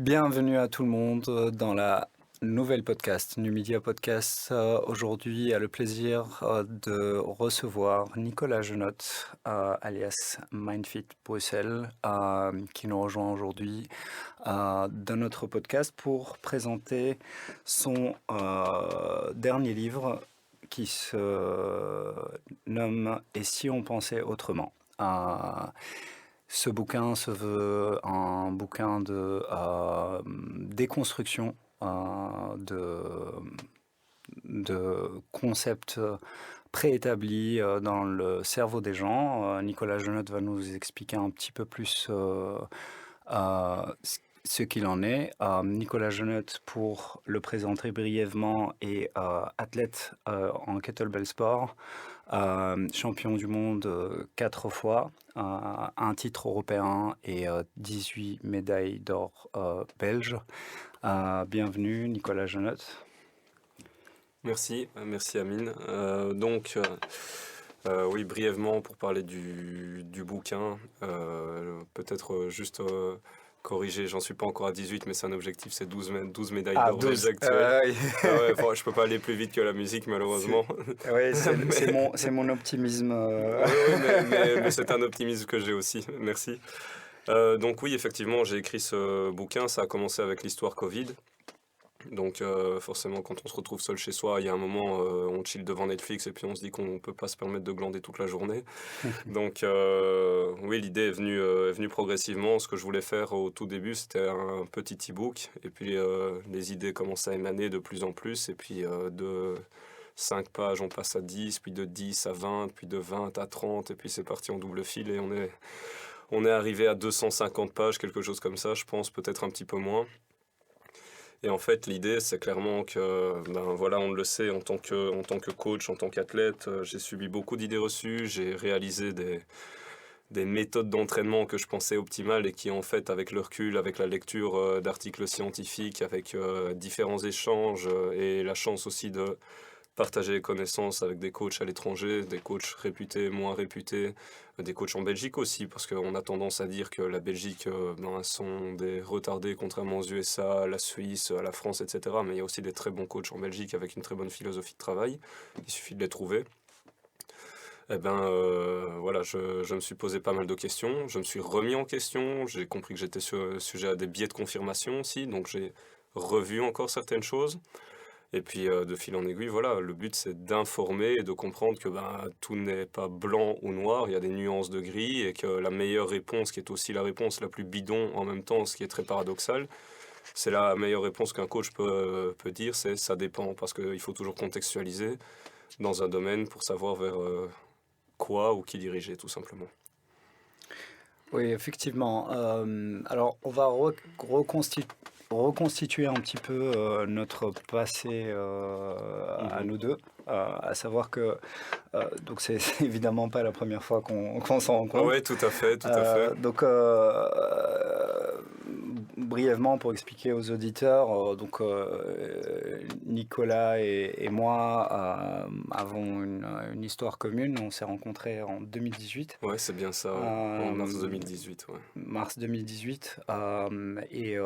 Bienvenue à tout le monde dans la nouvelle podcast, Numidia Podcast. Aujourd'hui, a le plaisir de recevoir Nicolas Genotte, alias Mindfit Bruxelles, qui nous rejoint aujourd'hui dans notre podcast pour présenter son dernier livre qui se nomme « Et si on pensait autrement ?» Ce bouquin se veut un bouquin de déconstruction de concepts préétablis dans le cerveau des gens. Nicolas Genotte va nous expliquer un petit peu plus ce qu'il en est. Nicolas Genotte, pour le présenter brièvement, est athlète en kettlebell sport, champion du monde 4 fois, un titre européen et 18 médailles d'or belges. Bienvenue Nicolas Genotte. Merci Amine. Oui, brièvement pour parler du bouquin, peut-être juste corriger, j'en suis pas encore à 18, mais c'est un objectif, c'est 12 médailles d'or 12. actuelles. Oui. Je peux pas aller plus vite que la musique malheureusement. Oui, c'est mon optimisme. Mais c'est un optimisme que j'ai aussi, merci. Donc oui, effectivement, j'ai écrit ce bouquin, ça a commencé avec l'histoire Covid. Donc forcément, quand on se retrouve seul chez soi, il y a un moment, on chill devant Netflix et puis on se dit qu'on ne peut pas se permettre de glander toute la journée. Donc oui, l'idée est venue progressivement. Ce que je voulais faire au tout début, c'était un petit e-book. Et puis les idées commencent à émaner de plus en plus. Et puis de 5 pages, on passe à 10, puis de 10 à 20, puis de 20 à 30. Et puis c'est parti en double fil et on est arrivé à 250 pages, quelque chose comme ça, je pense, peut-être un petit peu moins. Et en fait, l'idée, c'est clairement que, on le sait, en tant que coach, en tant qu'athlète, j'ai subi beaucoup d'idées reçues, j'ai réalisé des méthodes d'entraînement que je pensais optimales et qui, en fait, avec le recul, avec la lecture d'articles scientifiques, avec différents échanges et la chance aussi de partager les connaissances avec des coachs à l'étranger, des coachs réputés, moins réputés, des coachs en Belgique aussi, parce qu'on a tendance à dire que la Belgique sont des retardés contrairement aux USA, à la Suisse, à la France, etc. Mais il y a aussi des très bons coachs en Belgique avec une très bonne philosophie de travail. Il suffit de les trouver. Je me suis posé pas mal de questions, je me suis remis en question, j'ai compris que j'étais sujet à des biais de confirmation aussi, donc j'ai revu encore certaines choses. Et puis de fil en aiguille, voilà, le but c'est d'informer et de comprendre que tout n'est pas blanc ou noir, il y a des nuances de gris et que la meilleure réponse, qui est aussi la réponse la plus bidon en même temps, ce qui est très paradoxal, c'est la meilleure réponse qu'un coach peut dire, c'est ça dépend, parce qu'il faut toujours contextualiser dans un domaine pour savoir vers quoi ou qui diriger tout simplement. Oui, effectivement. Alors, on va reconstituer un petit peu notre passé à nous deux, à savoir que donc c'est évidemment pas la première fois qu'on s'en rencontre. Oui, tout à fait, tout à fait. Donc, brièvement pour expliquer aux auditeurs, Nicolas et moi avons une histoire commune. On s'est rencontrés en 2018. Ouais, c'est bien ça, en mars 2018. Ouais. Mars 2018. Et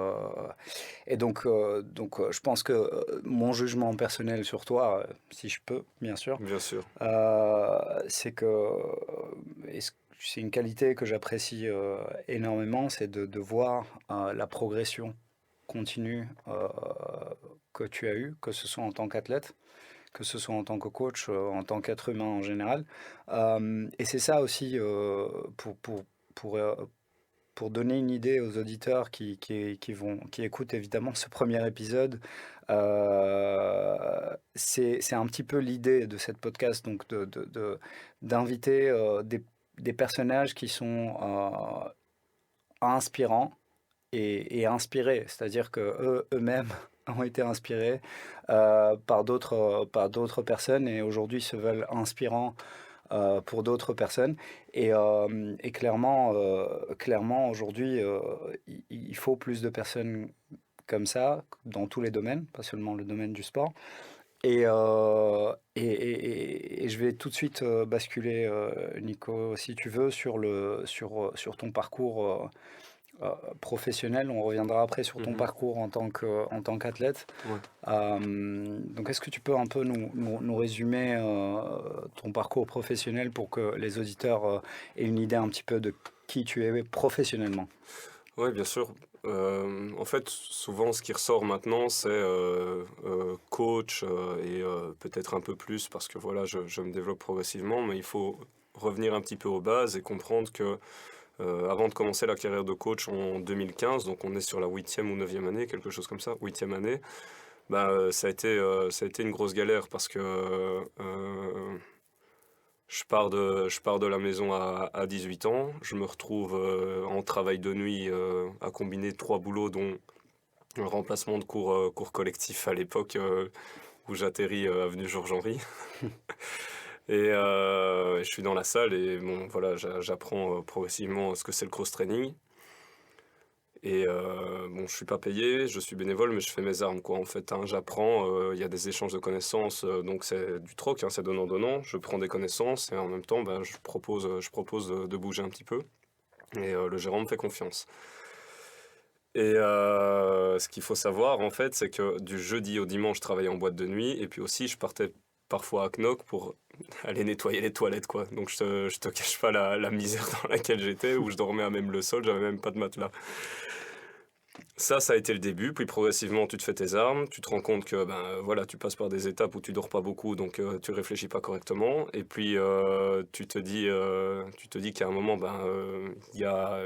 donc, je pense que mon jugement personnel sur toi, si je peux, bien sûr, Bien sûr. c'est que c'est une qualité que j'apprécie énormément, c'est de voir la progression continue que tu as eue, que ce soit en tant qu'athlète, que ce soit en tant que coach, en tant qu'être humain en général. Et c'est ça aussi pour, euh, pour donner une idée aux auditeurs qui écoutent évidemment ce premier épisode. C'est un petit peu l'idée de cette podcast, donc d'inviter des personnages qui sont inspirants et inspirés, c'est-à-dire que eux-mêmes ont été inspirés par d'autres personnes et aujourd'hui se veulent inspirants pour d'autres personnes. Et clairement aujourd'hui, il faut plus de personnes comme ça dans tous les domaines, pas seulement le domaine du sport. Et je vais tout de suite basculer, Nico, si tu veux, sur ton parcours professionnel. On reviendra après sur ton Mhm. parcours en tant qu'athlète. Ouais. Donc, est-ce que tu peux un peu nous résumer ton parcours professionnel pour que les auditeurs aient une idée un petit peu de qui tu es professionnellement? Ouais, bien sûr. En fait, souvent, ce qui ressort maintenant, c'est coach et peut-être un peu plus parce que voilà, je me développe progressivement, mais il faut revenir un petit peu aux bases et comprendre que avant de commencer la carrière de coach en 2015, donc on est sur la 8e ou 9e année, quelque chose comme ça, 8e année, bah, ça a été une grosse galère parce que je pars de la maison à 18 ans, je me retrouve en travail de nuit à combiner 3 boulots, dont un remplacement de cours collectif à l'époque où j'atterris avenue Georges-Henri. Et je suis dans la salle et bon, voilà, j'apprends progressivement ce que c'est le cross-training. Et bon, je suis pas payé, je suis bénévole, mais je fais mes armes, quoi, en fait, hein. J'apprends, il y a des échanges de connaissances, donc c'est du troc, hein, c'est donnant-donnant. Je prends des connaissances et en même temps, ben, je propose de bouger un petit peu. Et le gérant me fait confiance. Et ce qu'il faut savoir, en fait, c'est que du jeudi au dimanche, je travaillais en boîte de nuit. Et puis aussi, je partais parfois à Knock pour aller nettoyer les toilettes, quoi. Donc je te cache pas la misère dans laquelle j'étais, où je dormais à même le sol, j'avais même pas de matelas. Ça a été le début, puis progressivement tu te fais tes armes, tu te rends compte que ben voilà, tu passes par des étapes où tu dors pas beaucoup, donc tu réfléchis pas correctement, et puis tu te dis qu'à un moment ben il y a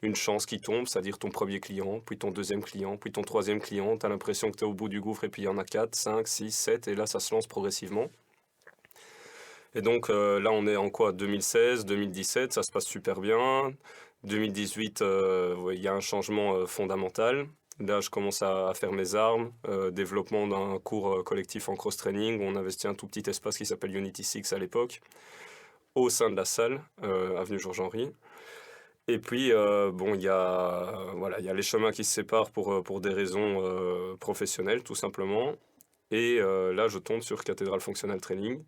une chance qui tombe, c'est-à-dire ton premier client, puis ton deuxième client, puis ton troisième client, tu as l'impression que tu es au bout du gouffre, et puis il y en a 4, 5, 6, 7, et là ça se lance progressivement. Et donc là on est en quoi, 2016, 2017, ça se passe super bien. 2018, ouais, il y a un changement fondamental. Là, je commence à faire mes armes, développement d'un cours collectif en cross-training. On investit un tout petit espace qui s'appelle Unity 6 à l'époque, au sein de la salle, avenue Georges-Henri. Et puis, bon, voilà, il y a les chemins qui se séparent pour des raisons professionnelles, tout simplement. Et là, je tombe sur Cathédrale Functional Training,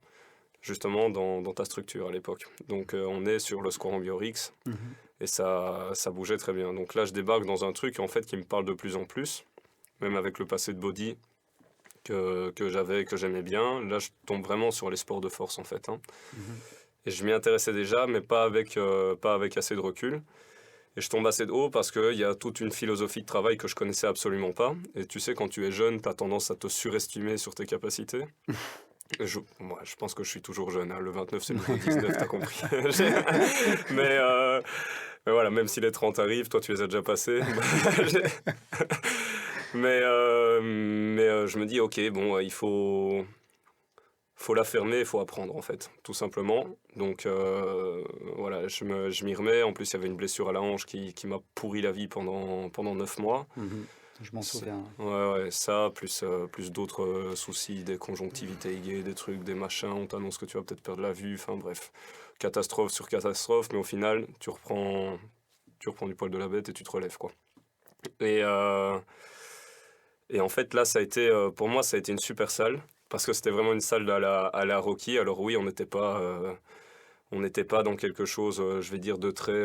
justement dans ta structure à l'époque. Donc, on est sur le score en Biorix. Mhm. Et ça bougeait très bien. Donc là, je débarque dans un truc en fait qui me parle de plus en plus, même avec le passé de body que j'avais, que j'aimais bien. Là, je tombe vraiment sur les sports de force en fait, hein. Mhm. Et je m'y intéressais déjà, mais pas avec assez de recul. Et je tombe assez de haut parce qu'il y a toute une philosophie de travail que je connaissais absolument pas. Et tu sais, quand tu es jeune, tu as tendance à te surestimer sur tes capacités. Moi, je pense que je suis toujours jeune, hein. Le 29, c'est le nouveau 19, t'as compris. mais, euh, mais voilà, même si les 30 arrivent, toi tu les as déjà passés. Mais je me dis, ok, bon, faut la fermer, il faut apprendre en fait, tout simplement. Donc voilà, je m'y remets. En plus, il y avait une blessure à la hanche qui m'a pourri la vie pendant 9 mois. Mhm. Je m'en souviens. Ouais, ça, plus d'autres soucis, des conjonctivités aiguës, des trucs, des machins, on t'annonce que tu vas peut-être perdre la vue, enfin bref, catastrophe sur catastrophe, mais au final, tu reprends du poil de la bête et tu te relèves, quoi. Et, euh, et en fait, là, pour moi, ça a été une super salle, parce que c'était vraiment une salle à la Rocky. Alors oui, on n'était pas dans quelque chose, je vais dire, de très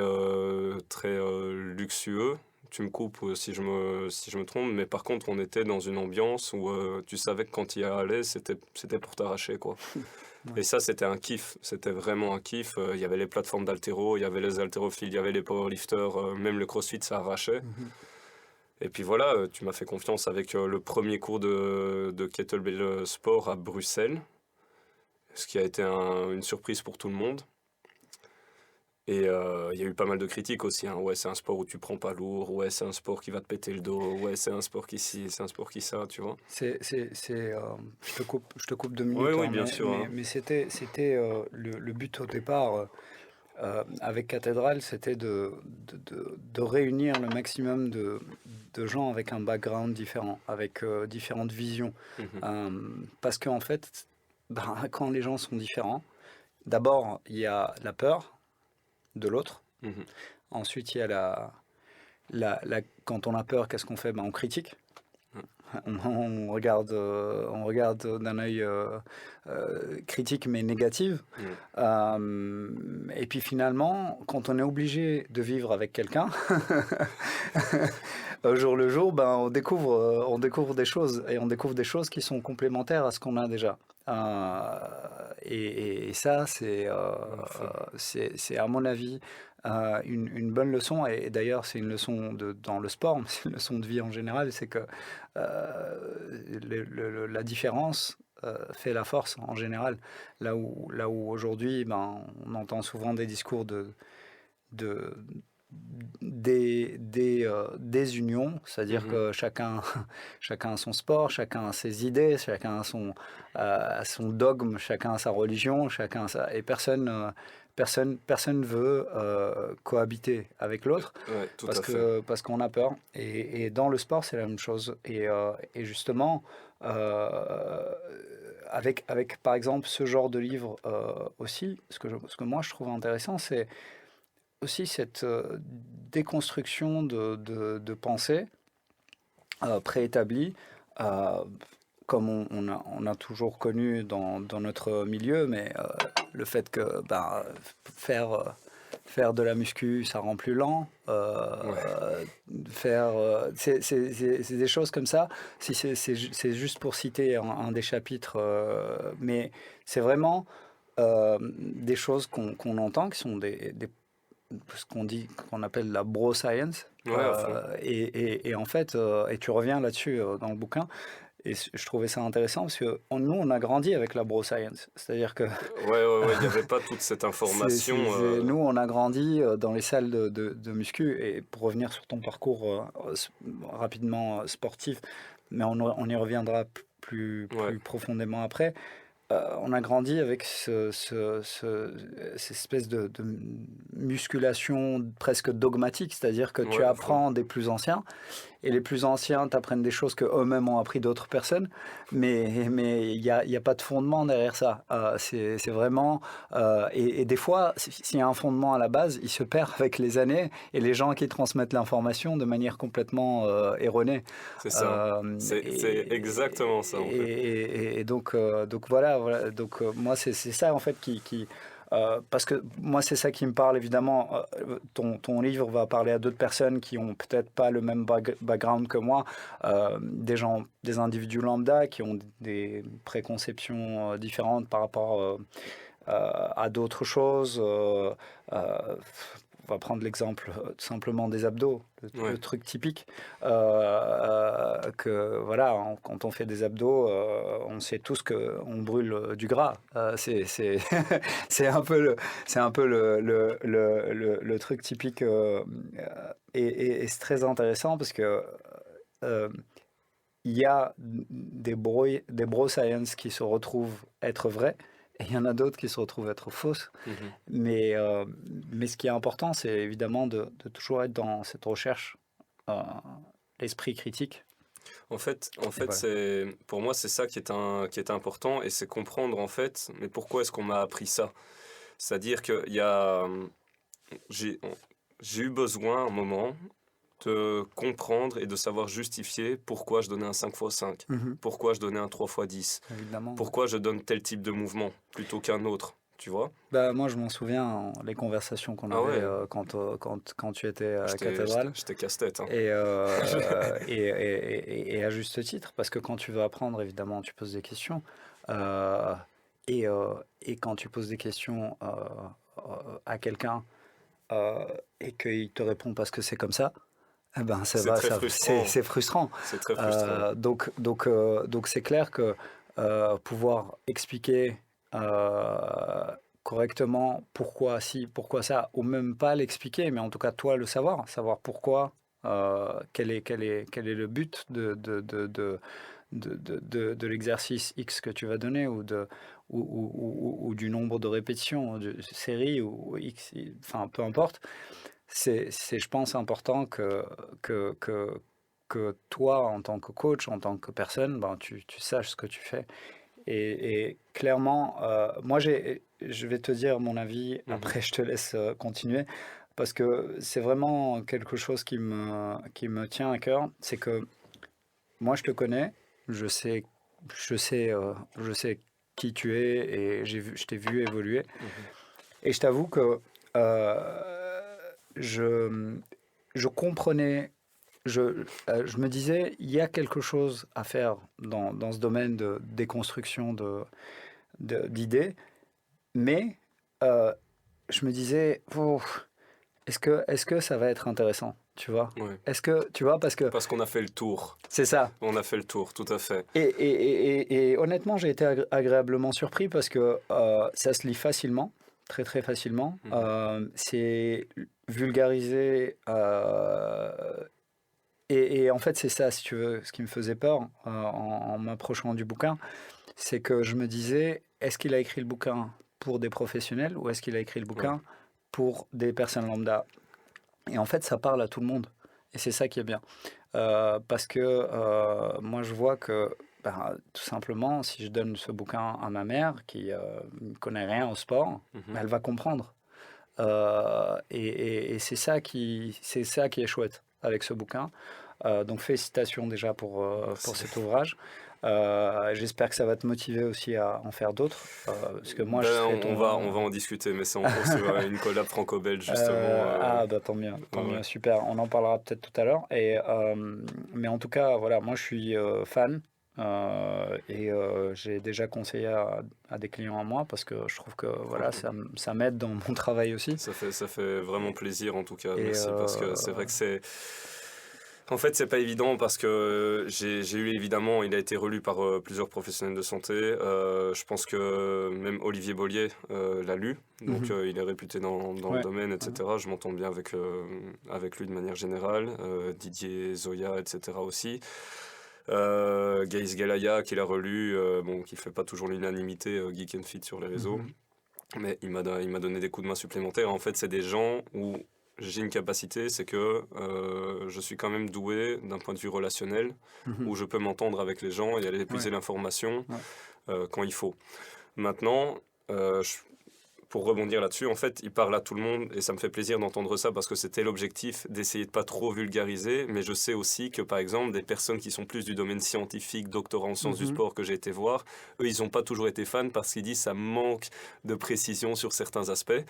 luxueux. Tu me coupes si je me trompe, mais par contre, on était dans une ambiance où tu savais que quand tu y allais, c'était pour t'arracher, quoi. Ouais. Et ça, c'était un kiff. C'était vraiment un kiff. Il y avait les plateformes d'haltéro, il y avait les haltérophiles, il y avait les powerlifters, même le crossfit, ça arrachait. Mhm. Et puis voilà, tu m'as fait confiance avec le premier cours de kettlebell sport à Bruxelles, ce qui a été une surprise pour tout le monde. Et il y a eu pas mal de critiques aussi, hein. Ouais, c'est un sport où tu prends pas lourd. Ouais, c'est un sport qui va te péter le dos. Ouais, c'est un sport qui ci, c'est un sport qui ça, tu vois. Je te coupe deux Oui, minutes, oui, hein, bien sûr, hein. mais c'était le but au départ avec Cathédrale, c'était de réunir le maximum de gens avec un background différent, avec différentes visions. Mhm, Parce qu'en fait, ben, quand les gens sont différents, d'abord, il y a la peur de l'autre. mhm, Ensuite, il y a quand on a peur, qu'est-ce qu'on fait? Ben, on critique. on regarde d'un œil critique mais négatif. Et puis finalement, quand on est obligé de vivre avec quelqu'un, au jour le jour, ben, on découvre des choses et on découvre des choses qui sont complémentaires à ce qu'on a déjà. Et ça, c'est à mon avis une bonne leçon. Et d'ailleurs, c'est une leçon dans le sport, mais c'est une leçon de vie en général. C'est que la différence fait la force en général. Là où aujourd'hui, ben, on entend souvent des discours de des unions, c'est-à-dire que chacun a son sport, chacun a ses idées, chacun a son dogme, chacun a sa religion, et personne veut cohabiter avec l'autre Ouais, tout à fait. parce qu'on a peur. Et dans le sport, c'est la même chose. Et justement, avec par exemple ce genre de livre aussi, ce que moi je trouve intéressant, c'est aussi cette déconstruction de pensée préétablie, euh, comme on a toujours connu dans notre milieu, mais le fait que ben, faire de la muscu, ça rend plus lent. Ouais. C'est des choses comme ça. Si c'est juste pour citer un des chapitres, mais c'est vraiment des choses qu'on entend, qui sont ce qu'on appelle la bro science. Ouais, à fond. Et en fait, et tu reviens là-dessus dans le bouquin, et je trouvais ça intéressant parce que nous, on a grandi avec la bro science. C'est-à-dire que Ouais, il n'y avait pas toute cette information. nous, on a grandi dans les salles de muscu. Et pour revenir sur ton parcours rapidement sportif, mais on y reviendra Ouais, plus profondément après. On a grandi avec cette espèce de musculation presque dogmatique, c'est-à-dire que tu ouais, à fond. apprends des plus anciens, et les plus anciens t'apprennent des choses que eux-mêmes ont appris d'autres personnes, mais il y a pas de fondement derrière ça. C'est vraiment et des fois, s'il y a un fondement à la base, il se perd avec les années et les gens qui transmettent l'information de manière complètement erronée. C'est ça. Euh, C'est exactement ça, en fait. et donc voilà. Donc moi, c'est ça en fait parce que moi, c'est ça qui me parle évidemment. Ton livre va parler à d'autres personnes qui ont peut-être pas le même background que moi, des gens, des individus lambda qui ont des préconceptions différentes par rapport à d'autres choses. On va prendre l'exemple tout simplement des abdos, le Ouais, truc typique. Que voilà, quand on fait des abdos, on sait tous qu'on brûle du gras. C'est un peu le truc typique. Et c'est très intéressant parce que euh, il y a des bro science qui se retrouvent être vrais. Et il y en a d'autres qui se retrouvent être fausses. mhm. Mais, euh, mais ce qui est important, c'est évidemment de toujours être dans cette recherche, euh, l'esprit critique. En fait, Voilà. pour moi, c'est ça qui est important et c'est comprendre, en fait, mais pourquoi est-ce qu'on m'a appris ça? C'est-à-dire que j'ai, j'ai eu besoin, à un moment, de comprendre et de savoir justifier pourquoi je donnais un 5x5, Mhm. pourquoi je donnais un 3x10, Évidemment. Ouais. pourquoi je donne tel type de mouvement plutôt qu'un autre, tu vois? Bah, moi, je m'en souviens, les conversations qu'on Ah avait ouais, quand tu étais à la cathédrale. j'étais casse-tête, hein. Et à juste titre, parce que quand tu veux apprendre, évidemment, tu poses des questions. Euh, et quand tu poses des questions à quelqu'un et qu'il te répond parce que c'est comme ça, eh ben, C'est très frustrant, c'est frustrant. c'est très frustrant. Donc c'est clair que pouvoir expliquer correctement pourquoi si, pourquoi ça, ou même pas l'expliquer, mais en tout cas toi le savoir pourquoi, quel est le but de l'exercice X que tu vas donner, ou du nombre de répétitions, de séries, ou X, enfin peu importe. Je pense, important que, que, que toi, en tant que coach, en tant que personne, ben, tu saches ce que tu fais. Et clairement, moi, je vais te dire mon avis, Mhm. après je te laisse continuer, parce que c'est vraiment quelque chose qui me tient à cœur. C'est que moi, je te connais, je sais, je sais qui tu es et je t'ai vu évoluer. Mhm. Et je t'avoue que je, je comprenais, je me disais, il y a quelque chose à faire dans ce domaine de déconstruction d'idées, mais euh, je me disais, oh, est-ce que ça va être intéressant, tu vois? Ouais. Est-ce que, tu vois, parce que Parce qu'on a fait le tour. c'est ça. On a fait le tour, tout à fait. Et honnêtement, j'ai été agréablement surpris parce que ça se lit facilement, très très facilement. Mhm. C'est vulgarisé. Et en fait, c'est ça, si tu veux, ce qui me faisait peur en m'approchant du bouquin, c'est que je me disais, est-ce qu'il a écrit le bouquin pour des professionnels ou est-ce qu'il a écrit le Ouais. bouquin pour des personnes lambda? Et en fait, ça parle à tout le monde. Et c'est ça qui est bien. Parce que moi, je vois que, ben, tout simplement, si je donne ce bouquin à ma mère, qui ne connaît rien au sport, Mhm. ben, elle va comprendre. Et c'est ça qui est chouette avec ce bouquin. Donc, félicitations déjà pour Merci. cet ouvrage. J'espère que ça va te motiver aussi à en faire d'autres. Parce que moi, je Ben, serai on va en discuter, mais c'est en cours sur une collab franco-belge, justement. ah bah tant Ouais. mieux, super. On en parlera peut-être tout à l'heure. Mais en tout cas, voilà, moi je suis fan j'ai déjà conseillé à des clients à moi parce que je trouve que voilà, Franchement. ça m'aide dans mon travail aussi. Ça fait vraiment Et, plaisir, en tout cas. et, Merci, parce que c'est euh, vrai que c'est... En fait, c'est pas évident parce que j'ai eu évidemment, il a été relu par plusieurs professionnels de santé. Je pense que même Olivier Bollier l'a lu, donc mhm, il est réputé dans le ouais, domaine, ouais, etc. Je m'entends bien avec lui de manière générale. Didier Zoya, etc. aussi. Gaïs Galaya, qui l'a relu, bon, qui fait pas toujours l'unanimité, Geek and Fit sur les réseaux. mhm, Mais il m'a donné des coups de main supplémentaires. En fait, c'est des gens où j'ai une capacité, c'est que je suis quand même doué d'un point de vue relationnel, mhm, où je peux m'entendre avec les gens et aller ouais, épuiser l'information ouais, quand il faut. Maintenant, euh, je- pour rebondir là-dessus, en fait, il parle à tout le monde et ça me fait plaisir d'entendre ça parce que c'était l'objectif d'essayer de pas trop vulgariser. Mais je sais aussi que, par exemple, des personnes qui sont plus du domaine scientifique, doctorat en sciences du mhm. sport que j'ai été voir, eux, ils n'ont pas toujours été fans parce qu'ils disent ça manque de précision sur certains aspects.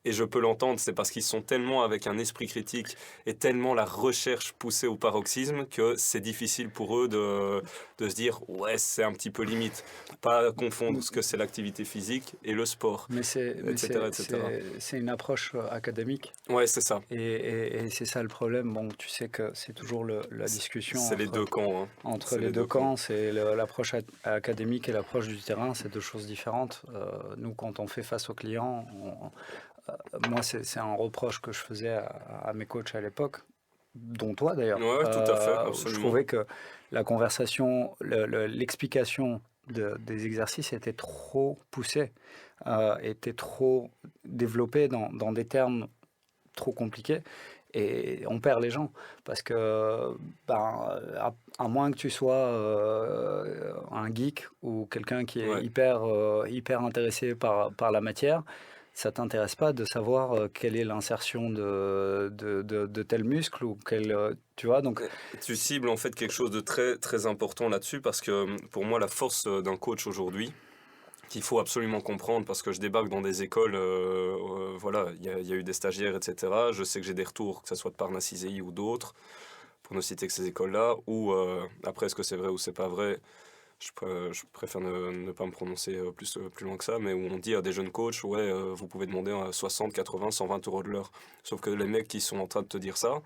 Et je peux l'entendre, c'est parce qu'ils sont tellement avec un esprit critique et tellement la recherche poussée au paroxysme que c'est difficile pour eux de se dire ouais, c'est un petit peu limite. Pas confondre ce que c'est l'activité physique et le sport, etc., etc. C'est une approche académique. Ouais, c'est ça. Et c'est ça le problème. Bon, tu sais que c'est toujours la discussion C'est les deux camps, hein. entre C'est les les deux deux camps. camps. C'est l'approche académique et l'approche du terrain. C'est deux choses différentes. Nous, quand on fait face aux clients, moi, c'est un reproche que je faisais à mes coachs à l'époque, dont toi d'ailleurs. Ouais, tout à fait, Je absolument. trouvais que la conversation, l'explication des exercices était trop poussée, était trop développée dans des termes trop compliqués. Et on perd les gens parce que, ben, à moins que tu sois un geek ou quelqu'un qui est Ouais. hyper intéressé par la matière, ça t'intéresse pas de savoir quelle est l'insertion de tel muscle ou tu vois, donc, Tu cibles en fait quelque chose de très très important là-dessus parce que pour moi la force d'un coach aujourd'hui qu'il faut absolument comprendre parce que je débarque dans des écoles, voilà, il y a eu des stagiaires, etc. Je sais que j'ai des retours, que ce soit de Parnasse ISEI ou d'autres, pour ne citer que ces écoles-là, ou après est-ce que c'est vrai ou c'est pas vrai, je préfère ne pas me prononcer plus loin que ça, mais où on dit à des jeunes coachs, ouais, vous pouvez demander 60, 80, 120 euros de l'heure. Sauf que les mecs qui sont en train de te dire ça,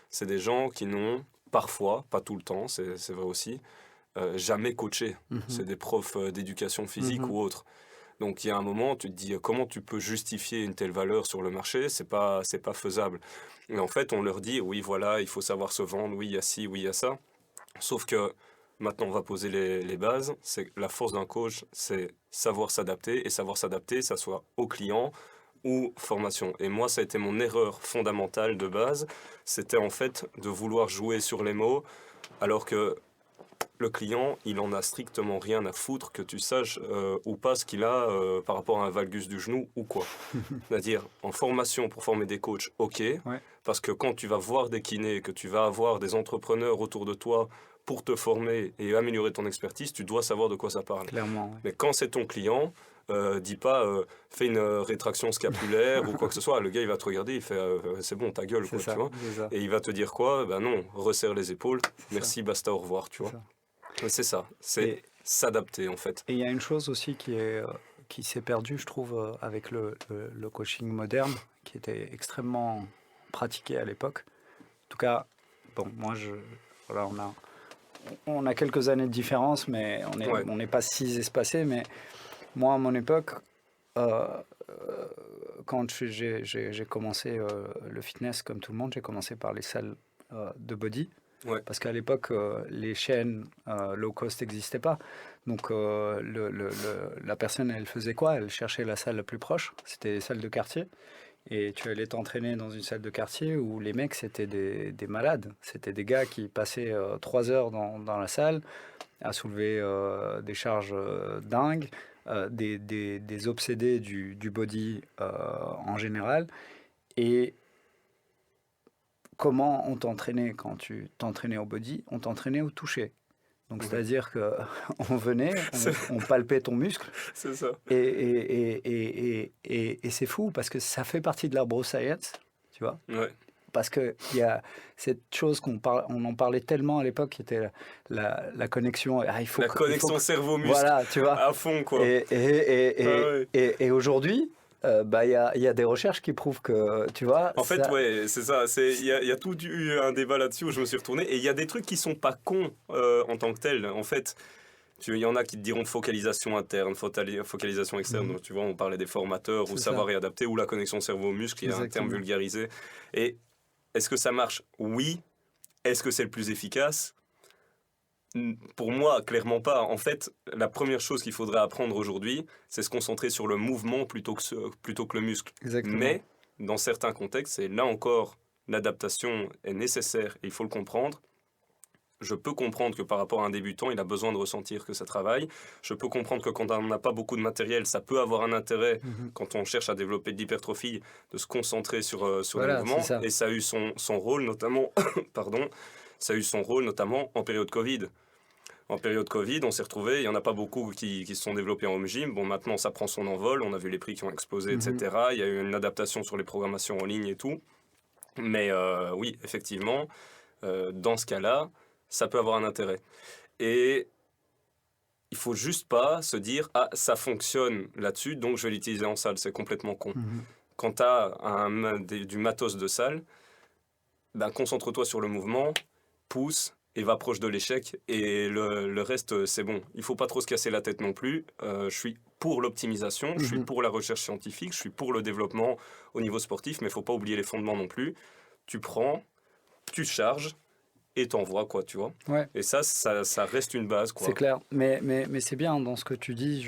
c'est des gens qui n'ont parfois, pas tout le temps, c'est vrai aussi, jamais coaché. mhm, C'est des profs d'éducation physique mhm, ou autre. Donc il y a un moment, tu te dis comment tu peux justifier une telle valeur sur le marché, c'est pas faisable. Et en fait, on leur dit oui, voilà, il faut savoir se vendre, oui, il y a ci, oui, il y a ça. Sauf que maintenant, on va poser les bases. C'est la force d'un coach, c'est savoir s'adapter et savoir s'adapter, ça soit au client ou formation. Et moi, ça a été mon erreur fondamentale de base, c'était en fait de vouloir jouer sur les mots alors que le client, il en a strictement rien à foutre que tu saches ou pas ce qu'il a par rapport à un valgus du genou ou quoi. C'est-à-dire, en formation pour former des coachs, ok. ouais, Parce que quand tu vas voir des kinés, que tu vas avoir des entrepreneurs autour de toi pour te former et améliorer ton expertise, tu dois savoir de quoi ça parle. Clairement, ouais. Mais quand c'est ton client, dis pas fais une rétraction scapulaire ou quoi que ce soit. Le gars, il va te regarder, il fait c'est bon, ta gueule, quoi, C'est ça, tu vois. c'est ça. Et il va te dire quoi? Ben non, resserre les épaules, C'est merci, basta, au revoir, tu C'est vois. ça. Mais c'est ça, c'est Et s'adapter en fait. et il y a une chose aussi qui s'est perdue, je trouve, avec le coaching moderne, qui était extrêmement pratiqué à l'époque. En tout cas, bon, moi, voilà, on a quelques années de différence, mais Ouais, on n'est pas si espacés. Mais moi, à mon époque, euh, euh, quand j'ai commencé le fitness, comme tout le monde, j'ai commencé par les salles de body. ouais, Parce qu'à l'époque, les chaînes low cost n'existaient pas. Donc, la personne, elle faisait quoi? Elle cherchait la salle la plus proche. C'était les salles de quartier. Et tu allais t'entraîner dans une salle de quartier où les mecs, c'était des malades. C'était des gars qui passaient 3 heures dans la salle à soulever des charges dingues, des obsédés du body en général. Et comment on t'entraînait quand tu t'entraînais au body? On t'entraînait au toucher. Donc, ouais. c'est-à-dire qu'on venait, C'est on palpait ton muscle, c'est ça. et c'est fou parce que ça fait partie de la bro science, tu vois. Ouais. Parce qu'il y a cette chose on en parlait tellement à l'époque, qui était la connexion. Ah, La connexion cerveau-muscle voilà, tu vois. à fond, quoi. Ah ouais. Et aujourd'hui, bah, il y a des recherches qui prouvent que, tu vois, En fait, ça. ouais, c'est ça. Il y a tout eu un débat là-dessus où je me suis retourné. Et il y a des trucs qui sont pas cons en tant que tels. En fait, il y en a qui te diront focalisation interne, focalisation externe. Mhm. Donc, tu vois, on parlait des formateurs ou C'est savoir ça, réadapter ou la connexion cerveau-muscle, qui est un terme exactement. vulgarisé. Et est-ce que ça marche? Oui. Est-ce que c'est le plus efficace? Pour moi, clairement pas. En fait, la première chose qu'il faudrait apprendre aujourd'hui, c'est se concentrer sur le mouvement plutôt que le muscle. Exactement. Mais, dans certains contextes, et là encore, l'adaptation est nécessaire et il faut le comprendre. Je peux comprendre que par rapport à un débutant, il a besoin de ressentir que ça travaille. Je peux comprendre que quand on n'a pas beaucoup de matériel, ça peut avoir un intérêt, Mhm. quand on cherche à développer de l'hypertrophie, de se concentrer sur le Voilà, c'est mouvement. ça. Et ça a eu son rôle notamment, pardon, ça a eu son rôle notamment en période Covid. En période Covid, on s'est retrouvé, il n'y en a pas beaucoup qui se sont développés en home gym. Bon, maintenant, ça prend son envol, on a vu les prix qui ont explosé, Mhm. etc. Il y a eu une adaptation sur les programmations en ligne et tout. Mais oui, effectivement, dans ce cas-là, ça peut avoir un intérêt. Et il faut juste pas se dire, ah, ça fonctionne là-dessus, donc je vais l'utiliser en salle. C'est complètement con. Mhm. Quand tu as du matos de salle, ben, concentre-toi sur le mouvement, pousse et va proche de l'échec. Et le reste, c'est bon. Il faut pas trop se casser la tête non plus. Je suis pour l'optimisation, je suis Mhm. pour la recherche scientifique, je suis pour le développement au niveau sportif, mais il faut pas oublier les fondements non plus. Tu prends, tu charges et t'envoies, quoi, tu vois. Ouais. Et ça reste une base, C'est quoi. clair, mais c'est bien dans ce que tu dis.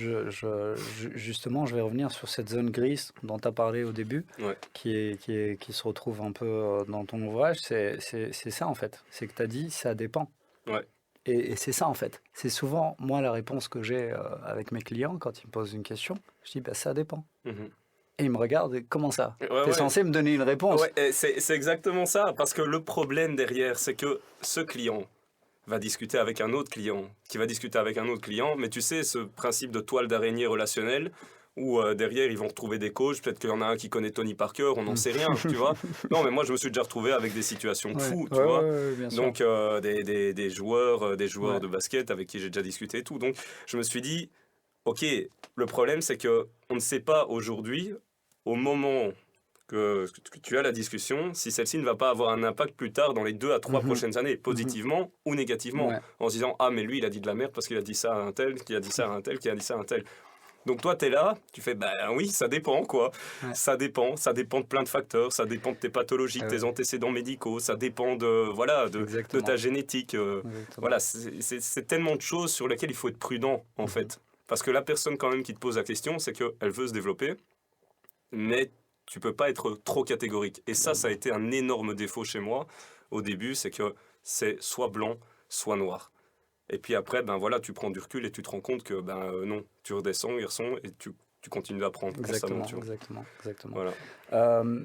Justement, je vais revenir sur cette zone grise dont tu as parlé au début, Ouais, qui se retrouve un peu dans ton ouvrage. C'est ça en fait. C'est que tu as dit ça dépend. ouais. Et c'est ça en fait. C'est souvent, moi, la réponse que j'ai avec mes clients quand ils me posent une question. Je dis, bah, ça dépend. Mhm. Et ils me regardent, et comment ça? Ouais, Tu es ouais. censé me donner une réponse. Ouais, et c'est exactement ça. Parce que le problème derrière, c'est que ce client va discuter avec un autre client, qui va discuter avec un autre client. Mais tu sais, ce principe de toile d'araignée relationnelle, où derrière, ils vont retrouver des coachs. Peut-être qu'il y en a un qui connaît Tony Parker, on n'en sait rien, tu vois. Non, mais moi, je me suis déjà retrouvé avec des situations Ouais, fous, ouais, tu ouais, vois. ouais, bien sûr. Donc, des joueurs Ouais. de basket avec qui j'ai déjà discuté et tout. Donc, je me suis dit, ok, le problème, c'est que on ne sait pas aujourd'hui, au moment que tu as la discussion, si celle-ci ne va pas avoir un impact plus tard dans les 2 à 3 Mhm, prochaines années, mhm. positivement ou négativement, Ouais. en se disant, ah, mais lui, il a dit de la merde parce qu'il a dit ça à un tel, qui a dit ça à un tel, qui a dit ça à un tel. Donc toi, tu es là, tu fais, ben oui, ça dépend, quoi. Ouais. Ça dépend de plein de facteurs, ça dépend de tes pathologies, de Ah tes ouais. antécédents médicaux, ça dépend de Exactement. ta génétique. Exactement. Voilà, c'est tellement de choses sur lesquelles il faut être prudent, en Mhm. fait. Parce que la personne, quand même, qui te pose la question, c'est qu'elle veut se développer, mais tu peux pas être trop catégorique. Et ça a été un énorme défaut chez moi au début, c'est que c'est soit blanc, soit noir. Et puis après, ben voilà, tu prends du recul et tu te rends compte que ben non, tu redescends, garçon, et tu tu continues d'apprendre constamment. Exactement. Voilà.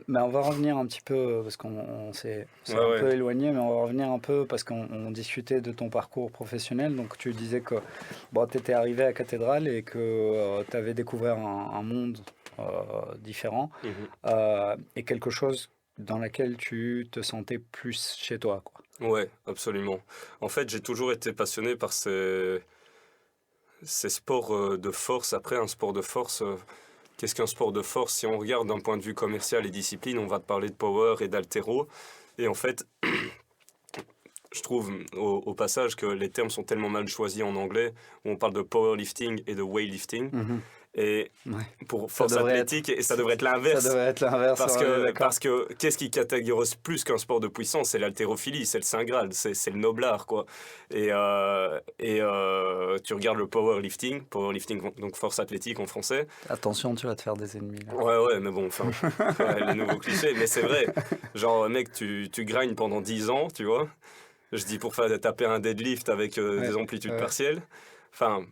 Mais on va revenir un petit peu, parce qu'on s'est un peu éloigné, mais on va revenir un peu, parce qu'on discutait de ton parcours professionnel. Donc tu disais que tu étais arrivé à Cathédrale et que tu avais découvert un monde différent, et quelque chose dans lequel tu te sentais plus chez toi, quoi. Ouais, absolument. En fait, j'ai toujours été passionné par ces sports de force. Après, un sport de force, qu'est-ce qu'un sport de force? Si on regarde d'un point de vue commercial et discipline, on va te parler de power et d'haltéro. Et en fait, je trouve au passage que les termes sont tellement mal choisis en anglais, où on parle de powerlifting et de weightlifting. Et pour force athlétique, et ça devrait être l'inverse. Ça devrait être l'inverse, parce que qu'est-ce qui catégorise plus qu'un sport de puissance? C'est l'haltérophilie, c'est le Saint Graal, c'est le noblard, quoi. Et tu regardes le powerlifting, donc force athlétique en français. Attention, tu vas te faire des ennemis, là. Ouais, mais bon, enfin, les nouveaux clichés, mais c'est vrai. Genre, mec, tu grindes pendant 10 ans, tu vois. Je dis pour taper un deadlift avec des amplitudes partielles. Enfin...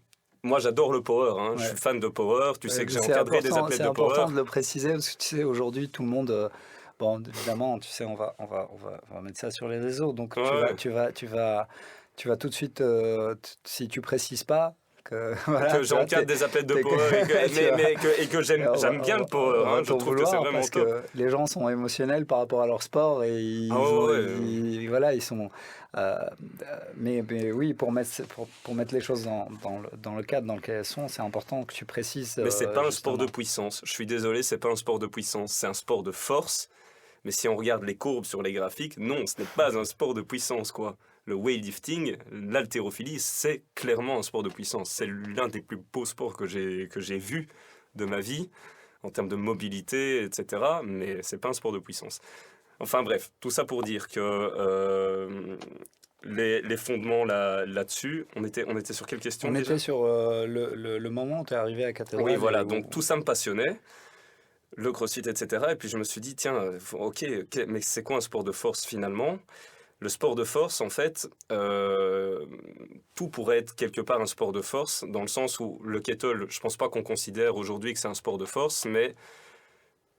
Moi, j'adore le power, hein. Je suis fan de power. Tu sais que j'ai encadré des athlètes de power. C'est important de le préciser parce que tu sais, aujourd'hui, tout le monde. Bon, évidemment, tu sais, on va mettre ça sur les réseaux. Donc, tu vas tout de suite, si tu précises pas. Que j'encadre des athlètes de power et que j'aime bien le power. Hein. Je trouve que c'est vraiment top. Que les gens sont émotionnels par rapport à leur sport et ils sont. Mais oui, pour mettre les choses dans le cadre dans lequel elles sont, c'est important que tu précises. Mais c'est pas un sport de puissance. Je suis désolé, c'est pas un sport de puissance. C'est un sport de force. Mais si on regarde les courbes sur les graphiques, non, ce n'est pas un sport de puissance, quoi. Le weightlifting, l'haltérophilie, c'est clairement un sport de puissance. C'est l'un des plus beaux sports que j'ai vu de ma vie, en termes de mobilité, etc. Mais c'est pas un sport de puissance. Enfin bref, tout ça pour dire que les fondements là-dessus, on était sur quelle question? On était sur le moment où tu es arrivé à Cathédrale. Oui, voilà, donc tout ça me passionnait. Le crossfit, etc. Et puis je me suis dit, tiens, ok, mais c'est quoi un sport de force finalement? Le sport de force, en fait, tout pourrait être quelque part un sport de force, dans le sens où le kettle, je ne pense pas qu'on considère aujourd'hui que c'est un sport de force, mais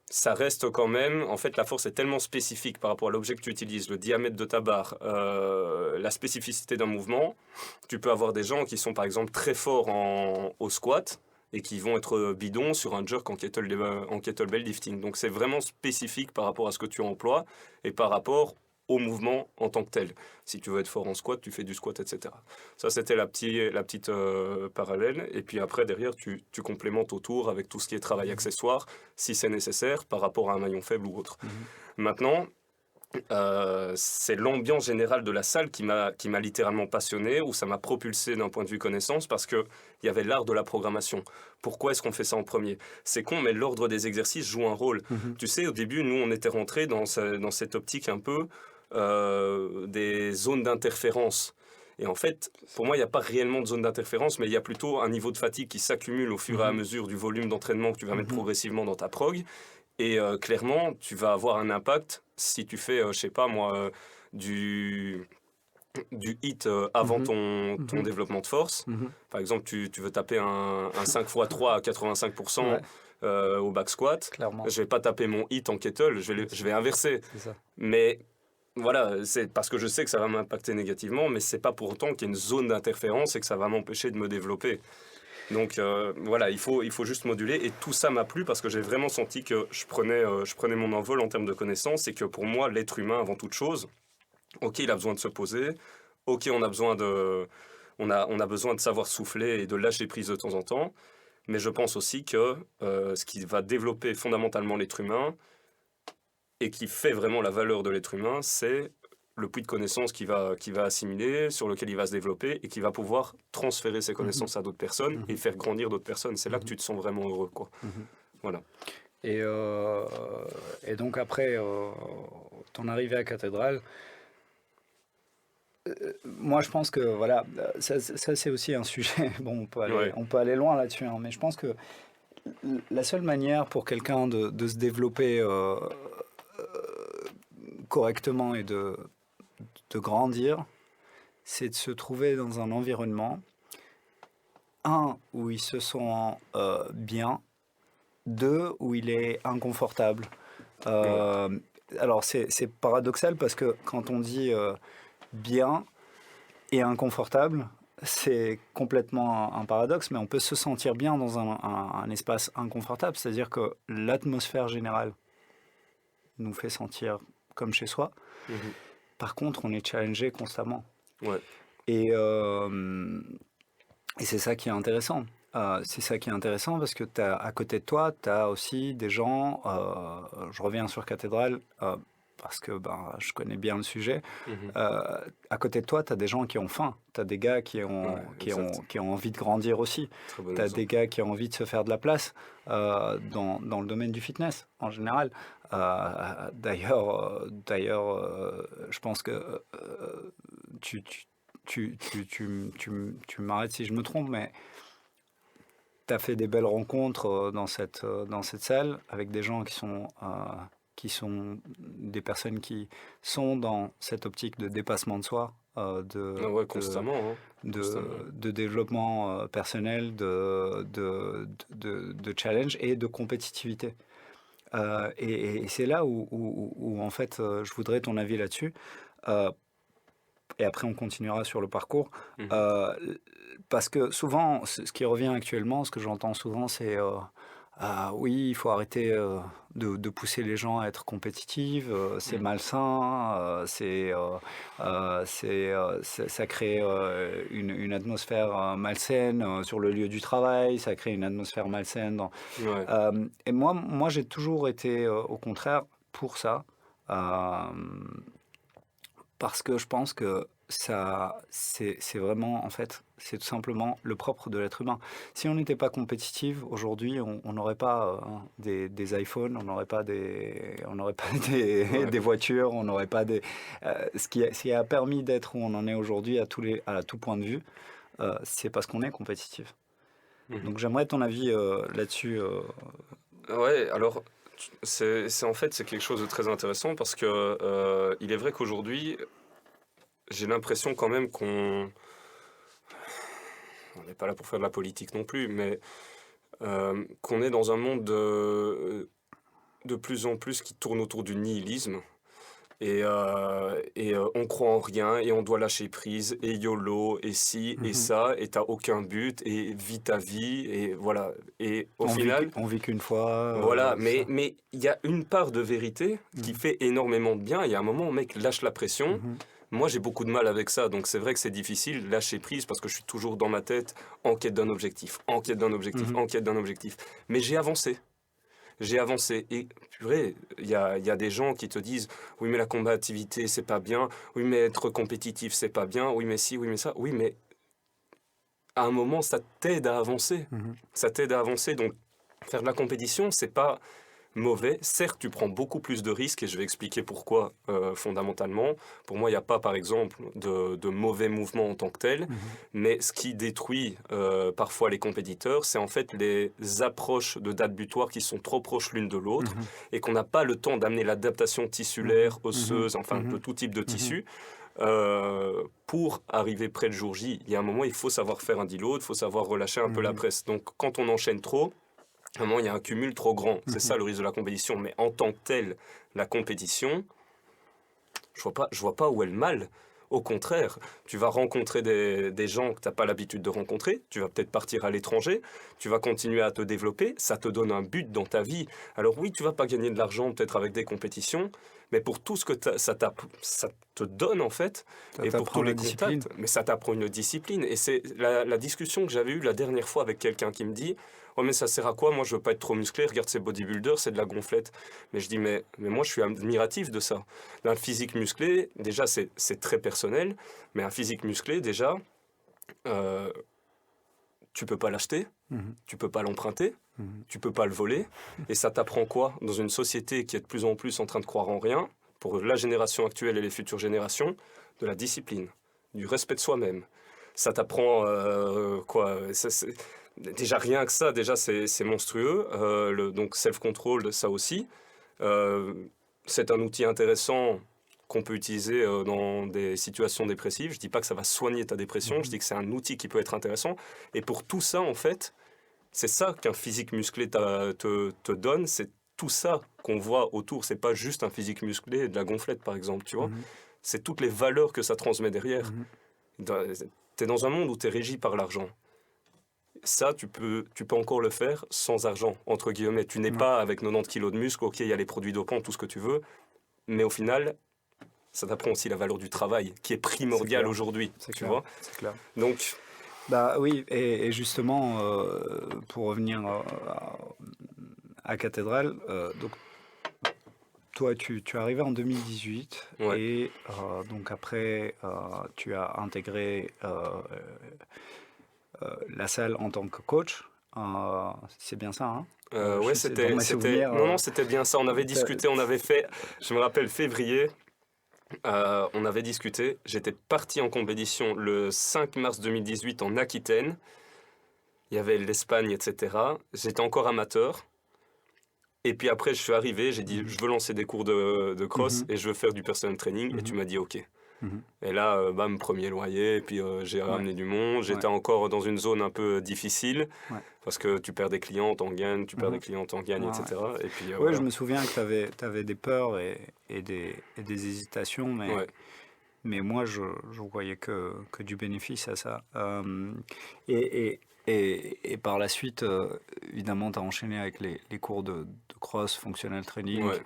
ça reste quand même, en fait, la force est tellement spécifique par rapport à l'objet que tu utilises, le diamètre de ta barre, la spécificité d'un mouvement. Tu peux avoir des gens qui sont, par exemple, très forts au squat, et qui vont être bidons sur un jerk en kettlebell lifting. Donc c'est vraiment spécifique par rapport à ce que tu emploies et par rapport au mouvement en tant que tel. Si tu veux être fort en squat, tu fais du squat, etc. Ça, c'était la petite parallèle. Et puis après, derrière, tu complémentes autour avec tout ce qui est travail accessoire, si c'est nécessaire, par rapport à un maillon faible ou autre. Maintenant, c'est l'ambiance générale de la salle qui m'a littéralement passionné, où ça m'a propulsé d'un point de vue connaissance, parce qu'il y avait l'art de la programmation. Pourquoi est-ce qu'on fait ça en premier? C'est con, mais l'ordre des exercices joue un rôle. Tu sais, au début, nous, on était rentrés dans cette optique un peu des zones d'interférence. Et en fait, pour moi, il n'y a pas réellement de zone d'interférence, mais il y a plutôt un niveau de fatigue qui s'accumule au fur et à mesure du volume d'entraînement que tu vas mettre progressivement dans ta prog. Et clairement, tu vas avoir un impact si tu fais, je sais pas moi, du hit avant ton développement de force. Par exemple, tu veux taper un 5x3 à 85% au back squat. Clairement. Je vais pas taper mon hit en kettle, je vais inverser. C'est ça. Mais voilà, c'est parce que je sais que ça va m'impacter négativement, mais c'est pas pour autant qu'il y a une zone d'interférence et que ça va m'empêcher de me développer. Donc voilà, il faut juste moduler, et tout ça m'a plu parce que j'ai vraiment senti que je prenais mon envol en termes de connaissances, et que pour moi, l'être humain, avant toute chose, ok, il a besoin de se poser, ok, on a besoin de savoir souffler et de lâcher prise de temps en temps, mais je pense aussi que ce qui va développer fondamentalement l'être humain et qui fait vraiment la valeur de l'être humain, c'est le puits de connaissances qu'il va assimiler, sur lequel il va se développer et qui va pouvoir transférer ses connaissances à d'autres personnes et faire grandir d'autres personnes. C'est là que tu te sens vraiment heureux, quoi. Voilà. Et donc après ton arrivée à Cathédrale, moi je pense que voilà, ça c'est aussi un sujet, bon on peut aller loin là-dessus, hein, mais je pense que la seule manière pour quelqu'un de se développer correctement et de grandir, c'est de se trouver dans un environnement, où ils se sont bien, 2 où il est inconfortable. Ouais. Euh, alors c'est paradoxal parce que quand on dit bien et inconfortable, c'est complètement un paradoxe, mais on peut se sentir bien dans un espace inconfortable, c'est-à-dire que l'atmosphère générale nous fait sentir comme chez soi. Mhm. Par contre, on est challengé constamment. Ouais. Et, euh, et c'est ça qui est intéressant. C'est ça qui est intéressant parce que à côté de toi, tu as aussi des gens, je reviens sur Cathédrale, parce que ben, je connais bien le sujet. Mhm. À côté de toi, tu as des gens qui ont faim. Tu as des gars Ouais, exact. qui ont envie de grandir aussi. Très bon Tu as des exemple. gars qui ont envie de se faire de la place dans le domaine du fitness en général. Je pense que tu, tu, tu m'arrêtes si je me trompe, mais tu as fait des belles rencontres dans cette salle avec des gens qui sont des personnes qui sont dans cette optique de dépassement de soi, Ah ouais, constamment, hein. Constamment. de développement personnel, de challenge et de compétitivité. Et c'est là où, en fait, je voudrais ton avis là-dessus. Euh, et après, on continuera sur le parcours. Mhm. Euh, Parce que souvent, ce qui revient actuellement, ce que j'entends souvent, c'est ah oui, il faut arrêter de pousser les gens à être compétitifs, c'est Mhm. malsain, ça crée une atmosphère malsaine sur le lieu du travail, ça crée une atmosphère malsaine. Ouais. Et moi j'ai toujours été au contraire pour ça. Euh, Parce que je pense que c'est vraiment, en fait, c'est tout simplement le propre de l'être humain. Si on n'était pas compétitif, aujourd'hui, on n'aurait pas des iPhones, on n'aurait pas Ouais. des voitures, on n'aurait pas des... ce qui a permis d'être où on en est aujourd'hui à tout point de vue, c'est parce qu'on est compétitif. Mhm. Donc j'aimerais ton avis là-dessus. Ouais, alors, en fait, c'est quelque chose de très intéressant parce que il est vrai qu'aujourd'hui, j'ai l'impression quand même on n'est pas là pour faire de la politique non plus, mais qu'on est dans un monde de plus en plus qui tourne autour du nihilisme. On croit en rien et on doit lâcher prise et YOLO et ci et Mhm. ça et t'as aucun but et vis ta vie et voilà. Et au final, On vit qu'une fois, voilà, ça. mais il y a une part de vérité qui Mhm. fait énormément de bien. Il y a un moment où mec lâche la pression. Mhm. Moi, j'ai beaucoup de mal avec ça, donc c'est vrai que c'est difficile, lâcher prise, parce que je suis toujours dans ma tête, en quête d'un objectif, en quête d'un objectif, Mhm. en quête d'un objectif. Mais j'ai avancé. J'ai avancé. Et purée, il y a des gens qui te disent oui, mais la combativité, c'est pas bien. Oui, mais être compétitif, c'est pas bien. Oui, mais si, oui, mais ça. Oui, mais à un moment, ça t'aide à avancer. Mhm. Ça t'aide à avancer. Donc, faire de la compétition, c'est pas mauvais. Certes, tu prends beaucoup plus de risques et je vais expliquer pourquoi fondamentalement. Pour moi, il n'y a pas, par exemple, de mauvais mouvements en tant que tel, Mhm. mais ce qui détruit parfois les compétiteurs, c'est en fait les approches de date butoir qui sont trop proches l'une de l'autre Mhm. et qu'on n'a pas le temps d'amener l'adaptation Mhm. tissulaire, Mhm. osseuse, enfin de Mhm. tout type de Mhm. tissu. Pour arriver près le jour J, il y a un moment, il faut savoir faire un deload, il faut savoir relâcher un peu la Mhm. presse. Donc, quand on enchaîne trop, à un moment, il y a un cumul trop grand. C'est Mhm. ça le risque de la compétition. Mais en tant que telle, la compétition, je vois pas où est le mal. Au contraire, tu vas rencontrer des gens que tu n'as pas l'habitude de rencontrer, tu vas peut-être partir à l'étranger, tu vas continuer à te développer, ça te donne un but dans ta vie. Alors oui, tu vas pas gagner de l'argent peut-être avec des compétitions, mais pour tout ce que ça te donne en fait, Ça et pour tous t'apprend la les discipline. contacts, mais ça t'apprend une discipline. Et c'est la discussion que j'avais eue la dernière fois avec quelqu'un qui me dit « Oh mais ça sert à quoi? Moi je veux pas être trop musclé, regarde ces bodybuilders, c'est de la gonflette. » Mais je dis mais moi je suis admiratif de ça. Un physique musclé, déjà, c'est très personnel, mais un physique musclé, déjà, euh, tu peux pas l'acheter, Mhm. tu peux pas l'emprunter, Mhm. tu peux pas le voler, et ça t'apprend quoi dans une société qui est de plus en plus en train de croire en rien, pour la génération actuelle et les futures générations, de la discipline, du respect de soi-même. Ça t'apprend quoi déjà rien que ça, déjà c'est monstrueux, donc self-control, ça aussi. Euh, c'est un outil intéressant qu'on peut utiliser dans des situations dépressives. Je dis pas que ça va soigner ta dépression, je Mhm. dis que c'est un outil qui peut être intéressant. Et pour tout ça, en fait, c'est ça qu'un physique musclé te donne, c'est tout ça qu'on voit autour. C'est pas juste un physique musclé et de la gonflette, par exemple, tu vois. C'est toutes les valeurs que ça transmet derrière. T'es dans un monde où t'es régi par l'argent. Ça, tu peux encore le faire sans argent, entre guillemets. Tu n'es pas avec 90 kilos de muscle, ok, il y a les produits dopants, tout ce que tu veux, mais au final, ça t'apprend aussi la valeur du travail, qui est primordiale aujourd'hui, tu vois. C'est clair. Donc... Bah oui, et justement, pour revenir à Cathédrale, donc toi, tu es arrivé en 2018 Ouais. et donc après, tu as intégré la salle en tant que coach. C'est bien ça, hein? Ouais, Dans mes souvenirs, Non, c'était bien ça. On avait discuté, on avait fait, je me rappelle, février, on avait discuté. J'étais parti en compétition le 5 mars 2018 en Aquitaine. Il y avait l'Espagne, etc. J'étais encore amateur. Et puis après, je suis arrivé, j'ai dit, je veux lancer des cours de cross et je veux faire du personal training. Et tu m'as dit, OK. Et là, bam, premier loyer, et puis j'ai ramené du monde. J'étais encore dans une zone un peu difficile, parce que tu perds des clients, t'en gagnes, tu perds des clients, t'en gagnes, etc. Et puis, oui, voilà. je me souviens que tu avais des peurs et des hésitations, mais moi, je voyais que du bénéfice à ça. Et par la suite, évidemment, tu as enchaîné avec les cours de cross, functional training. Ouais.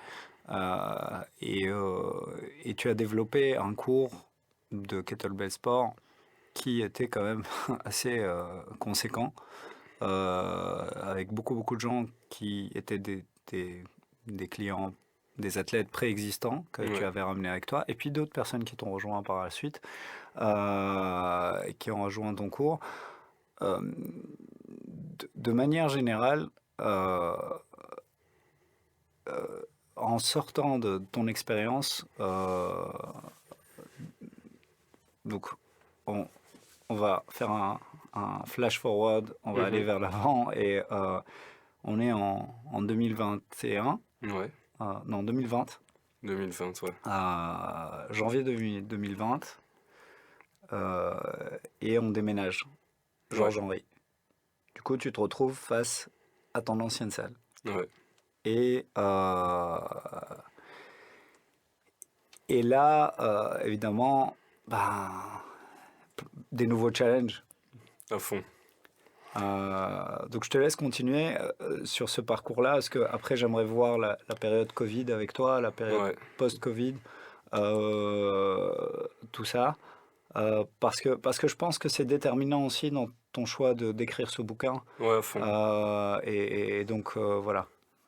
Et tu as développé un cours de kettlebell sport qui était quand même assez conséquent, avec beaucoup de gens qui étaient des clients, des athlètes préexistants que tu avais ramenés avec toi, et puis d'autres personnes qui t'ont rejoint par la suite, qui ont rejoint ton cours. De manière générale, en sortant de ton expérience, donc on va faire un flash forward, on va aller vers l'avant, et on est en 2021, non 2020. 2020, ouais. Janvier 2020, et on déménage, Georges-Henri. Du coup, tu te retrouves face à ton ancienne salle. Ouais. Et là, évidemment, des nouveaux challenges. À fond. Donc je te laisse continuer sur ce parcours-là, parce que après j'aimerais voir la période Covid avec toi, la période post-Covid, tout ça, parce que je pense que c'est déterminant aussi dans ton choix d'écrire ce bouquin. Ouais, à fond. Et donc voilà.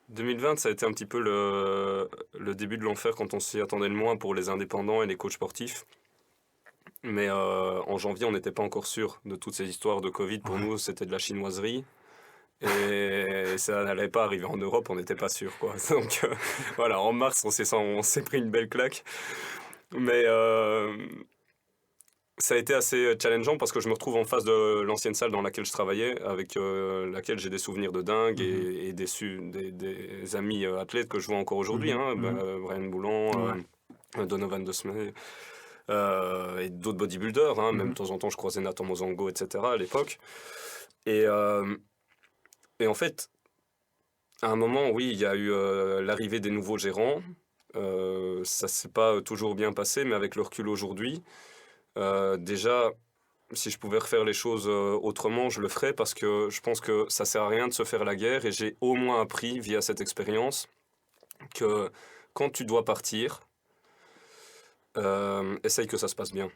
2020, ça a été un petit peu le début de l'enfer quand on s'y attendait le moins pour les indépendants et les coachs sportifs. Mais en janvier, on n'était pas encore sûr de toutes ces histoires de Covid. Pour nous, c'était de la chinoiserie. Et ça n'allait pas arriver en Europe, on n'était pas sûr, quoi. Donc voilà, en mars, on s'est pris une belle claque. Mais ça a été assez challengeant parce que je me retrouve en face de l'ancienne salle dans laquelle je travaillais, avec laquelle j'ai des souvenirs de dingue et des amis athlètes que je vois encore aujourd'hui. Brian Boulan, Donovan De Smey. Et d'autres bodybuilders, même de temps en temps je croisais Nathan Mozango, etc. à l'époque. Et en fait, à un moment, oui, il y a eu l'arrivée des nouveaux gérants. Ça s'est pas toujours bien passé, mais avec le recul aujourd'hui, déjà, si je pouvais refaire les choses autrement, je le ferais, parce que je pense que ça sert à rien de se faire la guerre, et j'ai au moins appris via cette expérience que quand tu dois partir, essaye que ça se passe bien.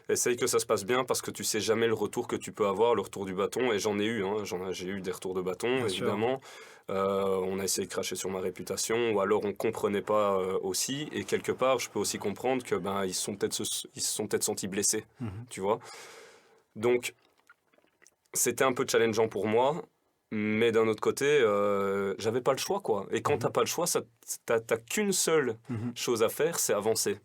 Essaye que ça se passe bien, parce que tu sais jamais le retour que tu peux avoir, le retour du bâton, et j'en ai eu, j'ai eu des retours de bâton, bien évidemment. On a essayé de cracher sur ma réputation, ou alors on comprenait pas aussi, et quelque part je peux aussi comprendre que ils se sont peut-être sentis blessés, tu vois. Donc c'était un peu challengeant pour moi, mais d'un autre côté, j'avais pas le choix, quoi. Et quand t'as pas le choix, t'as qu'une seule chose à faire, c'est avancer.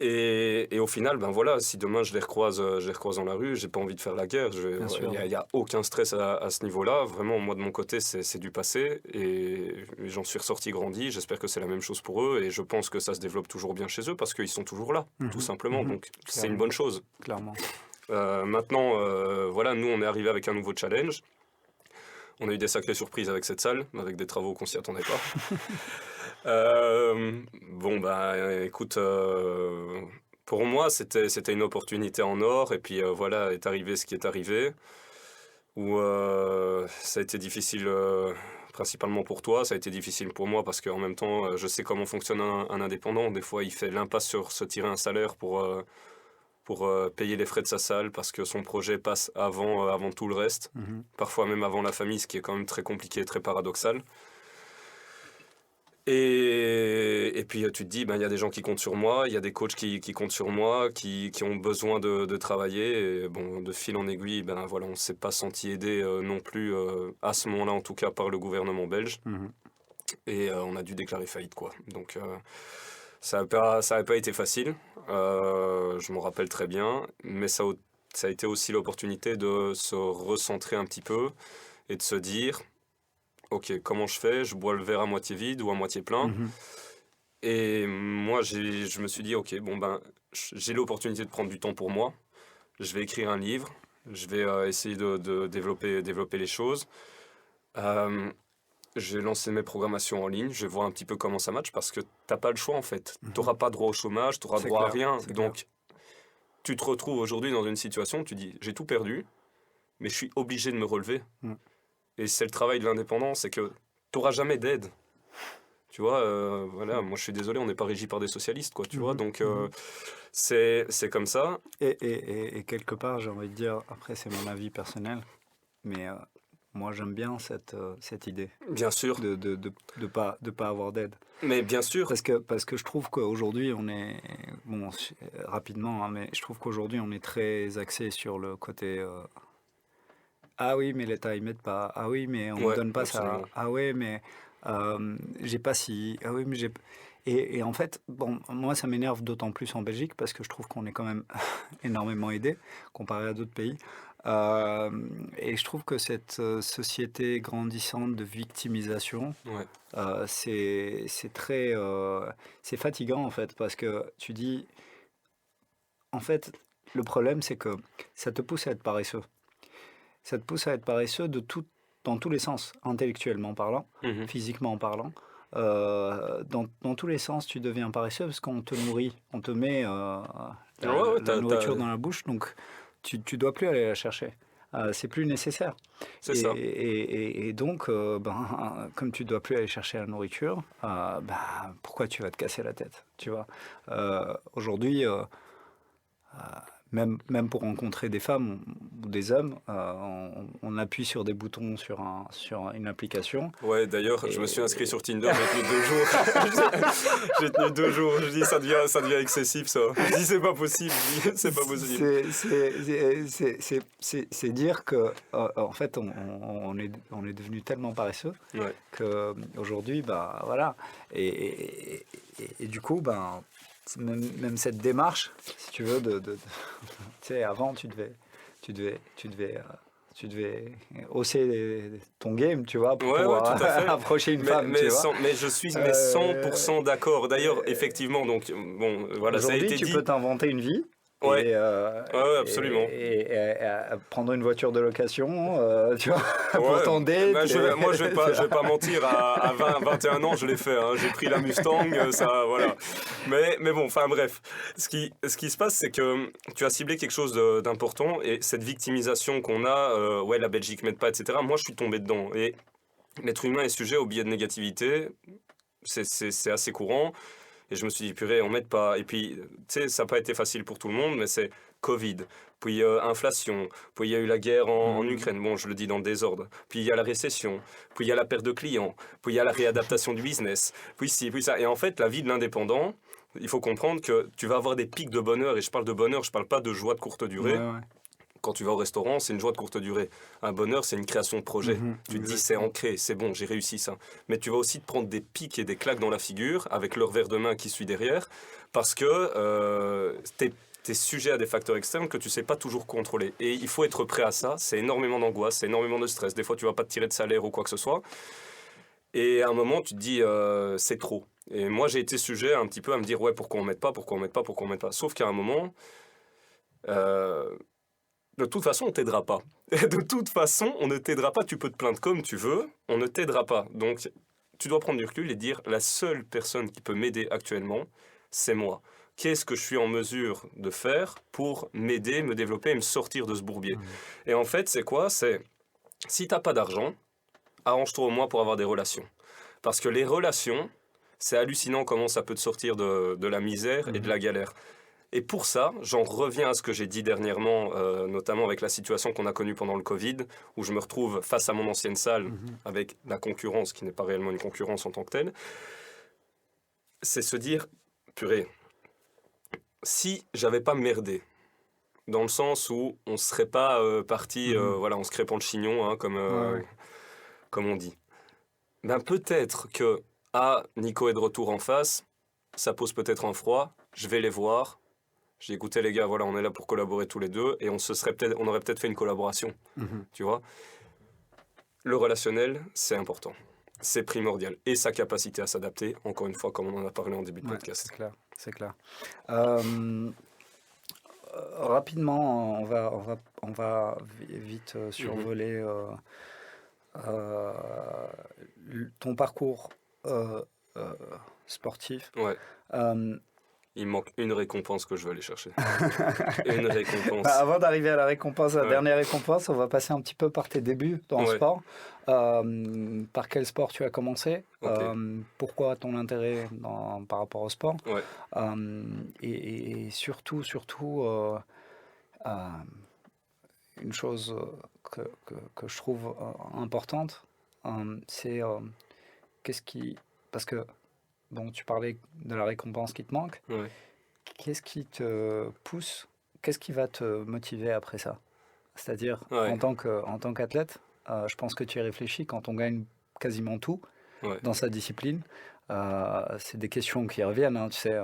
Et au final, voilà, si demain je les recroise dans la rue, j'ai pas envie de faire la guerre. Il y a aucun stress à ce niveau-là. Vraiment, moi de mon côté, c'est du passé, et j'en suis ressorti grandi. J'espère que c'est la même chose pour eux, et je pense que ça se développe toujours bien chez eux, parce qu'ils sont toujours là, tout simplement. Donc c'est une bonne chose. Clairement. Maintenant, voilà, nous on est arrivé avec un nouveau challenge. On a eu des sacrées surprises avec cette salle, avec des travaux qu'on s'y attendait pas. Bon, bah, écoute, pour moi, c'était une opportunité en or. Et puis, voilà, est arrivé ce qui est arrivé. Où ça a été difficile, principalement pour toi. Ça a été difficile pour moi parce qu'en même temps, je sais comment fonctionne un indépendant. Des fois, il fait l'impasse sur se tirer un salaire pour payer les frais de sa salle parce que son projet passe avant tout le reste. Parfois même avant la famille, ce qui est quand même très compliqué et très paradoxal. Et puis tu te dis, ben, y a des gens qui comptent sur moi, il y a des coachs qui comptent sur moi, qui ont besoin de travailler. Et bon, de fil en aiguille, ben, voilà, on ne s'est pas senti aidé non plus, à ce moment-là en tout cas, par le gouvernement belge. Et on a dû déclarer faillite, quoi. Donc ça n'a pas été facile, je m'en rappelle très bien, mais ça a été aussi l'opportunité de se recentrer un petit peu et de se dire... Ok, comment je fais? Je bois le verre à moitié vide ou à moitié plein. Et moi, je me suis dit, ok, bon ben, j'ai l'opportunité de prendre du temps pour moi. Je vais écrire un livre. Je vais essayer de développer les choses. J'ai lancé mes programmations en ligne. Je vais voir un petit peu comment ça match parce que t'as pas le choix en fait. T'auras pas droit au chômage, t'auras droit à rien. Donc, tu te retrouves aujourd'hui dans une situation où tu dis, j'ai tout perdu, mais je suis obligé de me relever. Et c'est le travail de l'indépendant, c'est que tu n'auras jamais d'aide. Tu vois, voilà, moi je suis désolé, on n'est pas régi par des socialistes, quoi, tu vois, donc c'est comme ça. Et quelque part, j'ai envie de dire, après c'est mon avis personnel, mais moi j'aime bien cette idée. Bien sûr. De pas avoir d'aide. Mais bien sûr. Parce que je trouve qu'aujourd'hui on est, bon, rapidement, hein, mais je trouve qu'aujourd'hui on est très axé sur le côté... ah oui, mais l'État, ils m'aide pas. Ah oui, mais on me donne pas absolument. ça. Ah ouais, mais j'ai pas si. Ah oui, mais j'ai... Et en fait, bon, moi, ça m'énerve d'autant plus en Belgique parce que je trouve qu'on est quand même énormément aidé comparé à d'autres pays. Et je trouve que cette société grandissante de victimisation, c'est très... c'est fatigant, en fait, parce que tu dis... En fait, le problème, c'est que ça te pousse à être paresseux. Ça te pousse à être paresseux dans tous les sens, intellectuellement parlant, physiquement parlant. Dans tous les sens, tu deviens paresseux parce qu'on te nourrit, on te met la nourriture dans la bouche, donc tu dois plus aller la chercher. C'est plus nécessaire. C'est ça. Et donc, comme tu dois plus aller chercher la nourriture, pourquoi tu vas te casser la tête, tu vois? Aujourd'hui, même pour rencontrer des femmes ou des hommes, on appuie sur des boutons sur une application. Ouais, d'ailleurs, je me suis inscrit sur Tinder, j'ai tenu 2 jours. J'ai tenu 2 jours. Je dis, ça devient excessif, ça. Je dis, c'est pas possible. Je dis, c'est pas possible. C'est dire que, en fait, on est devenu tellement paresseux qu'aujourd'hui, bah, voilà. Et du coup, ben... Même cette démarche, si tu veux, tu sais, avant, tu devais hausser ton game, tu vois, pour tout à fait. approcher une femme, tu vois. Mais je suis 100% d'accord. D'ailleurs, effectivement, donc, bon, voilà, ça a été dit. Aujourd'hui, tu peux t'inventer une vie. Ouais, absolument. Et prendre une voiture de location, tu vois, pour ton date. Moi, je vais pas mentir, à 20, 21 ans, je l'ai fait. Hein. J'ai pris la Mustang, ça, voilà. Mais bon, enfin bref. Ce qui se passe, c'est que tu as ciblé quelque chose d'important et cette victimisation qu'on a, la Belgique m'aide pas, etc. Moi, je suis tombé dedans. Et l'être humain est sujet au biais de négativité. C'est assez courant. Et je me suis dit, purée, on m'aide pas. Et puis, tu sais, ça n'a pas été facile pour tout le monde, mais c'est Covid, puis inflation, puis il y a eu la guerre en Ukraine, bon, je le dis dans le désordre, puis il y a la récession, puis il y a la perte de clients, puis il y a la réadaptation du business, puis ci, puis ça. Et en fait, la vie de l'indépendant, il faut comprendre que tu vas avoir des pics de bonheur, et je parle de bonheur, je parle pas de joie de courte durée. Quand tu vas au restaurant, c'est une joie de courte durée. Un bonheur, c'est une création de projet. Tu te dis, c'est ancré, c'est bon, j'ai réussi ça. Mais tu vas aussi te prendre des pics et des claques dans la figure, avec le revers de main qui suit derrière, parce que t'es sujet à des facteurs externes que tu sais pas toujours contrôler. Et il faut être prêt à ça. C'est énormément d'angoisse, c'est énormément de stress. Des fois, tu vas pas te tirer de salaire ou quoi que ce soit. Et à un moment, tu te dis, c'est trop. Et moi, j'ai été sujet un petit peu à me dire, ouais, pourquoi on m'aide pas. Sauf qu'à un moment... de toute façon, on t'aidera pas. De toute façon, on ne t'aidera pas. Tu peux te plaindre comme tu veux, on ne t'aidera pas. Donc, tu dois prendre du recul et dire, la seule personne qui peut m'aider actuellement, c'est moi. Qu'est-ce que je suis en mesure de faire pour m'aider, me développer et me sortir de ce bourbier? Et en fait, c'est quoi? C'est, si t'as pas d'argent, arrange-toi au moins pour avoir des relations. Parce que les relations, c'est hallucinant comment ça peut te sortir de la misère et de la galère. Et pour ça, j'en reviens à ce que j'ai dit dernièrement, notamment avec la situation qu'on a connue pendant le Covid, où je me retrouve face à mon ancienne salle avec la concurrence, qui n'est pas réellement une concurrence en tant que telle. C'est se dire, purée, si j'avais pas merdé, dans le sens où on serait pas parti, voilà, on se crépant le chignon, hein, comme on dit. Ben peut-être que, Nico est de retour en face, ça pose peut-être un froid, je vais les voir. J'ai écouté les gars, voilà, on est là pour collaborer tous les deux, et on aurait peut-être fait une collaboration, tu vois. Le relationnel, c'est important, c'est primordial, et sa capacité à s'adapter, encore une fois, comme on en a parlé en début de podcast. C'est clair, c'est clair. Rapidement, on va vite survoler ton parcours sportif. Ouais. Il manque une récompense que je veux aller chercher. Une récompense. Avant d'arriver à la récompense, la dernière récompense, on va passer un petit peu par tes débuts dans le sport. Par quel sport tu as commencé? Pourquoi ton intérêt par rapport au sport? Et surtout, une chose que je trouve importante, c'est qu'est-ce qui... Parce que bon, tu parlais de la récompense qui te manque. Qu'est-ce qui te pousse? Qu'est-ce qui va te motiver après ça? C'est-à-dire, en tant qu'athlète, je pense que tu y réfléchis quand on gagne quasiment tout dans sa discipline. C'est des questions qui reviennent, hein, tu sais.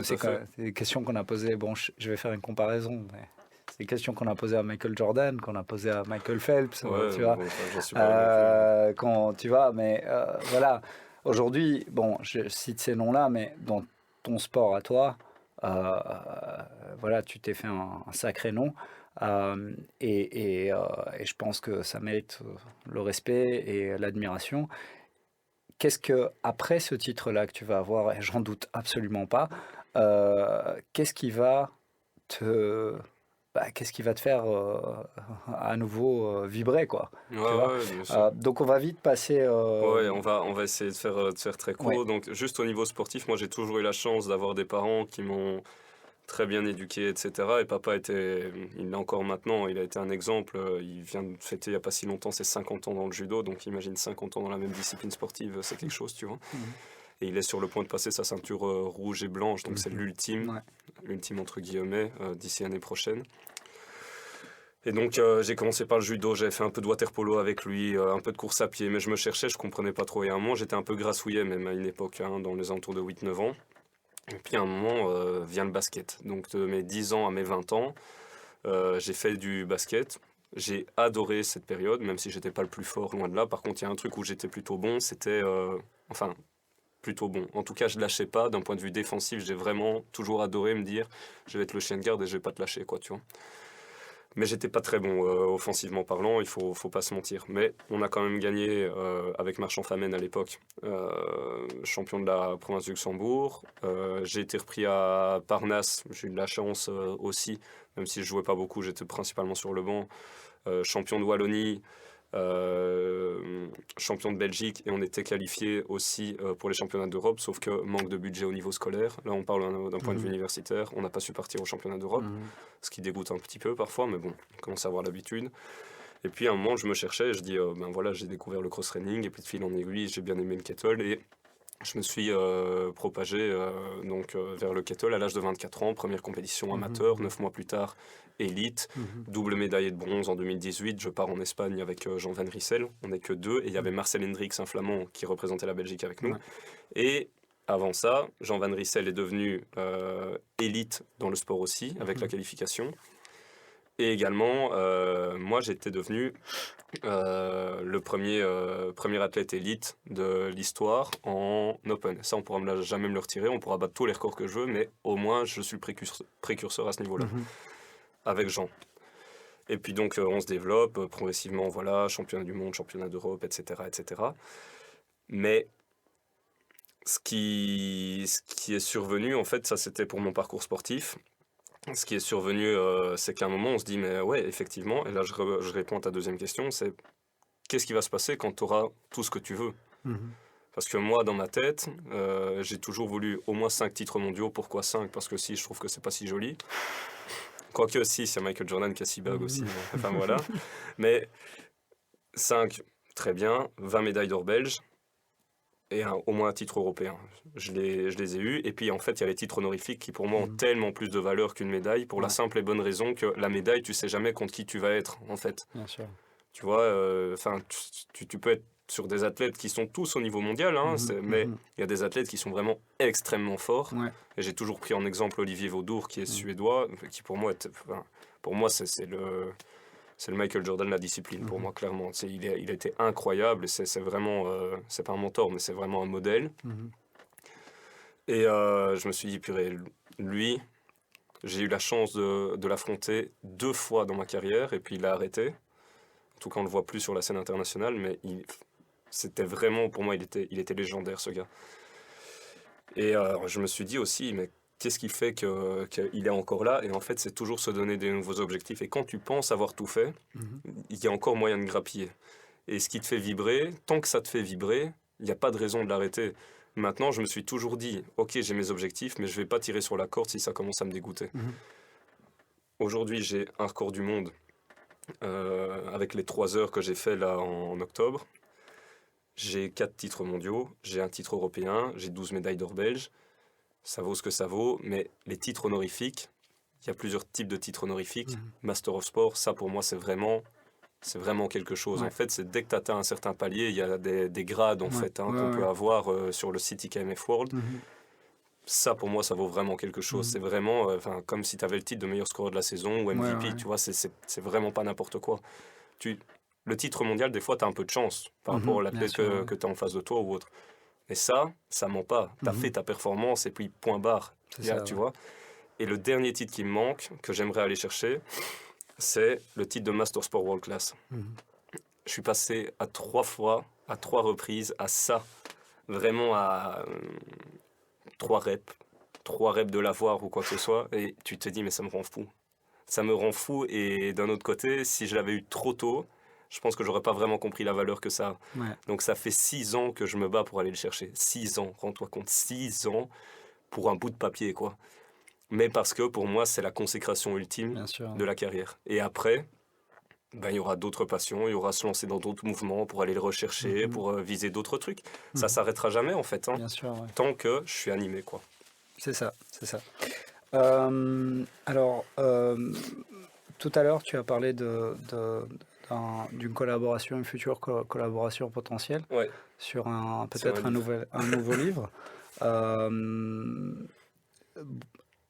C'est des questions qu'on a posées. Bon, je vais faire une comparaison, mais c'est des questions qu'on a posées à Michael Jordan, qu'on a posées à Michael Phelps, tu vois. Tu vois, mais voilà. Aujourd'hui, bon, je cite ces noms-là, mais dans ton sport à toi, voilà, tu t'es fait un sacré nom. Et je pense que ça mérite le respect et l'admiration. Qu'est-ce que, après ce titre-là que tu vas avoir, et j'en doute absolument pas, qu'est-ce qui va te faire à nouveau vibrer, quoi. Bien sûr. Donc on va vite passer... on va essayer de faire très court. Donc juste au niveau sportif, moi j'ai toujours eu la chance d'avoir des parents qui m'ont très bien éduqué, etc. Et papa il est encore maintenant, il a été un exemple. Il vient de fêter il n'y a pas si longtemps ses 50 ans dans le judo, donc imagine 50 ans dans la même discipline sportive, c'est quelque chose, tu vois. Et il est sur le point de passer sa ceinture rouge et blanche, donc c'est l'ultime entre guillemets, d'ici l'année prochaine. Et donc j'ai commencé par le judo, j'avais fait un peu de water polo avec lui, un peu de course à pied, mais je me cherchais, je comprenais pas trop. Et à un moment, j'étais un peu grassouillet, même à une époque, dans les alentours de 8-9 ans. Et puis à un moment, vient le basket. Donc de mes 10 ans à mes 20 ans, j'ai fait du basket. J'ai adoré cette période, même si j'étais pas le plus fort, loin de là. Par contre, il y a un truc où j'étais plutôt bon, c'était... plutôt bon. En tout cas, je lâchais pas. D'un point de vue défensif, j'ai vraiment toujours adoré me dire, je vais être le chien de garde et je vais pas te lâcher, quoi, tu vois. Mais j'étais pas très bon offensivement parlant, il faut pas se mentir. Mais on a quand même gagné avec Marchand Famenne à l'époque, champion de la province du Luxembourg. J'ai été repris à Parnasse, j'ai eu de la chance aussi, même si je jouais pas beaucoup, j'étais principalement sur le banc. Champion de Wallonie, champion de Belgique, et on était qualifié aussi pour les championnats d'Europe, sauf que manque de budget au niveau scolaire. Là on parle d'un point de vue universitaire, on n'a pas su partir au championnat d'Europe, ce qui dégoûte un petit peu parfois, mais bon, on commence à avoir l'habitude. Et puis à un moment je me cherchais et je dis ben voilà, j'ai découvert le cross-training, et puis de fil en aiguille j'ai bien aimé le kettle, et je me suis propagé vers le kettle à l'âge de 24 ans, première compétition amateur, 9 mois plus tard, élite, double médaillé de bronze en 2018, je pars en Espagne avec Jean Van Rissel, on n'est que deux, et il y avait Marcel Hendricks, un flamand, qui représentait la Belgique avec nous. Et avant ça, Jean Van Rissel est devenu élite dans le sport aussi, avec la qualification. Et également, moi j'étais devenu le premier athlète élite de l'histoire en Open. Ça, on pourra jamais me le retirer, on pourra battre tous les records que je veux, mais au moins je suis le précurseur à ce niveau-là, avec Jean. Et puis donc, on se développe progressivement, voilà, championnat du monde, championnat d'Europe, etc., etc. Mais ce qui est survenu, en fait, ça c'était pour mon parcours sportif. Ce qui est survenu, c'est qu'à un moment, on se dit, mais ouais, effectivement, et là je réponds à ta deuxième question, c'est qu'est-ce qui va se passer quand tu auras tout ce que tu veux? Mhm. Parce que moi, dans ma tête, j'ai toujours voulu au moins 5 titres mondiaux. Pourquoi 5? Parce que si, je trouve que c'est pas si joli. Quoique aussi, c'est Michael Jordan qui a 6 bagues aussi. Mhm. Enfin voilà. Mais 5, très bien. 20 médailles d'or belges et au moins un titre européen. Je les ai eus. Et puis en fait, il y a les titres honorifiques qui pour moi ont Mhm. tellement plus de valeur qu'une médaille pour la Ouais, simple et bonne raison que la médaille, tu sais jamais contre qui tu vas être en fait. bien sûr. Tu vois, enfin, tu peux être sur des athlètes qui sont tous au niveau mondial, hein, Mhm. mais Mhm. il y a des athlètes qui sont vraiment extrêmement forts. Ouais. Et j'ai toujours pris en exemple Olivier Vaudour, qui est Mhm. suédois, qui pour moi, enfin, c'est le Michael Jordan de la discipline, pour Mhm. moi, clairement. Il a été incroyable, et c'est vraiment, c'est pas un mentor, mais c'est vraiment un modèle. Mhm. Et je me suis dit, purée, lui, j'ai eu la chance de l'affronter 2 fois dans ma carrière, et puis il a arrêté. En tout cas, on le voit plus sur la scène internationale, mais c'était vraiment, pour moi, il était légendaire, ce gars. Et je me suis dit aussi, mais qu'est-ce qui fait qu'il est encore là? Et en fait, c'est toujours se donner des nouveaux objectifs. Et quand tu penses avoir tout fait, Mhm. il y a encore moyen de grappiller. Et ce qui te fait vibrer, tant que ça te fait vibrer, il n'y a pas de raison de l'arrêter. Maintenant, je me suis toujours dit, ok, j'ai mes objectifs, mais je ne vais pas tirer sur la corde si ça commence à me dégoûter. Mhm. Aujourd'hui, j'ai un record du monde avec les 3 heures que j'ai fait là en octobre. J'ai 4 titres mondiaux, j'ai un titre européen, j'ai 12 médailles d'or belges. Ça vaut ce que ça vaut, mais les titres honorifiques, il y a plusieurs types de titres honorifiques. Mhm. Master of Sport, ça pour moi, c'est vraiment quelque chose. En Ouais. fait, c'est dès que tu atteins un certain palier, il y a des grades en Ouais. fait, hein, Ouais, qu'on peut ouais. avoir sur le site IKMF World. Mhm. Ça, pour moi, ça vaut vraiment quelque chose. Mhm. C'est vraiment comme si tu avais le titre de meilleur scoreur de la saison ou Ouais, MVP, ouais. tu vois, c'est vraiment pas n'importe quoi. Tu, le titre mondial, des fois, tu as un peu de chance par rapport Mhm. à Bien l'athlète sûr, que, ouais. que tu as en face de toi ou autre. Mais ça ment pas. Tu as Mhm. fait ta performance et puis point barre. C'est ça, Tu ouais. vois. Et le dernier titre qui me manque, que j'aimerais aller chercher, c'est le titre de Master Sport World Class. Mhm. Je suis passé à 3 fois, à 3 reprises, à ça. Vraiment à 3 reps. 3 reps de l'avoir ou quoi que ce soit. Et tu te dis, mais ça me rend fou. Ça me rend fou. Et d'un autre côté, si je l'avais eu trop tôt, je pense que j'aurais pas vraiment compris la valeur que ça a. Ouais. Donc ça fait 6 ans que je me bats pour aller le chercher. 6 ans, rends-toi compte. 6 ans pour un bout de papier, quoi. Mais parce que pour moi, c'est la consécration ultime Bien sûr. de la carrière. Et après, ben, il y aura d'autres passions, il y aura se lancer dans d'autres mouvements pour aller le rechercher, Mhm. pour viser d'autres trucs. Ça Mhm. s'arrêtera jamais, en fait, hein, Bien sûr, ouais. tant que je suis animé, quoi. C'est ça, c'est ça. Alors, tout à l'heure, tu as parlé d'une collaboration, une future collaboration potentielle Ouais, sur sur un peut-être livre. un nouveau livre. Euh,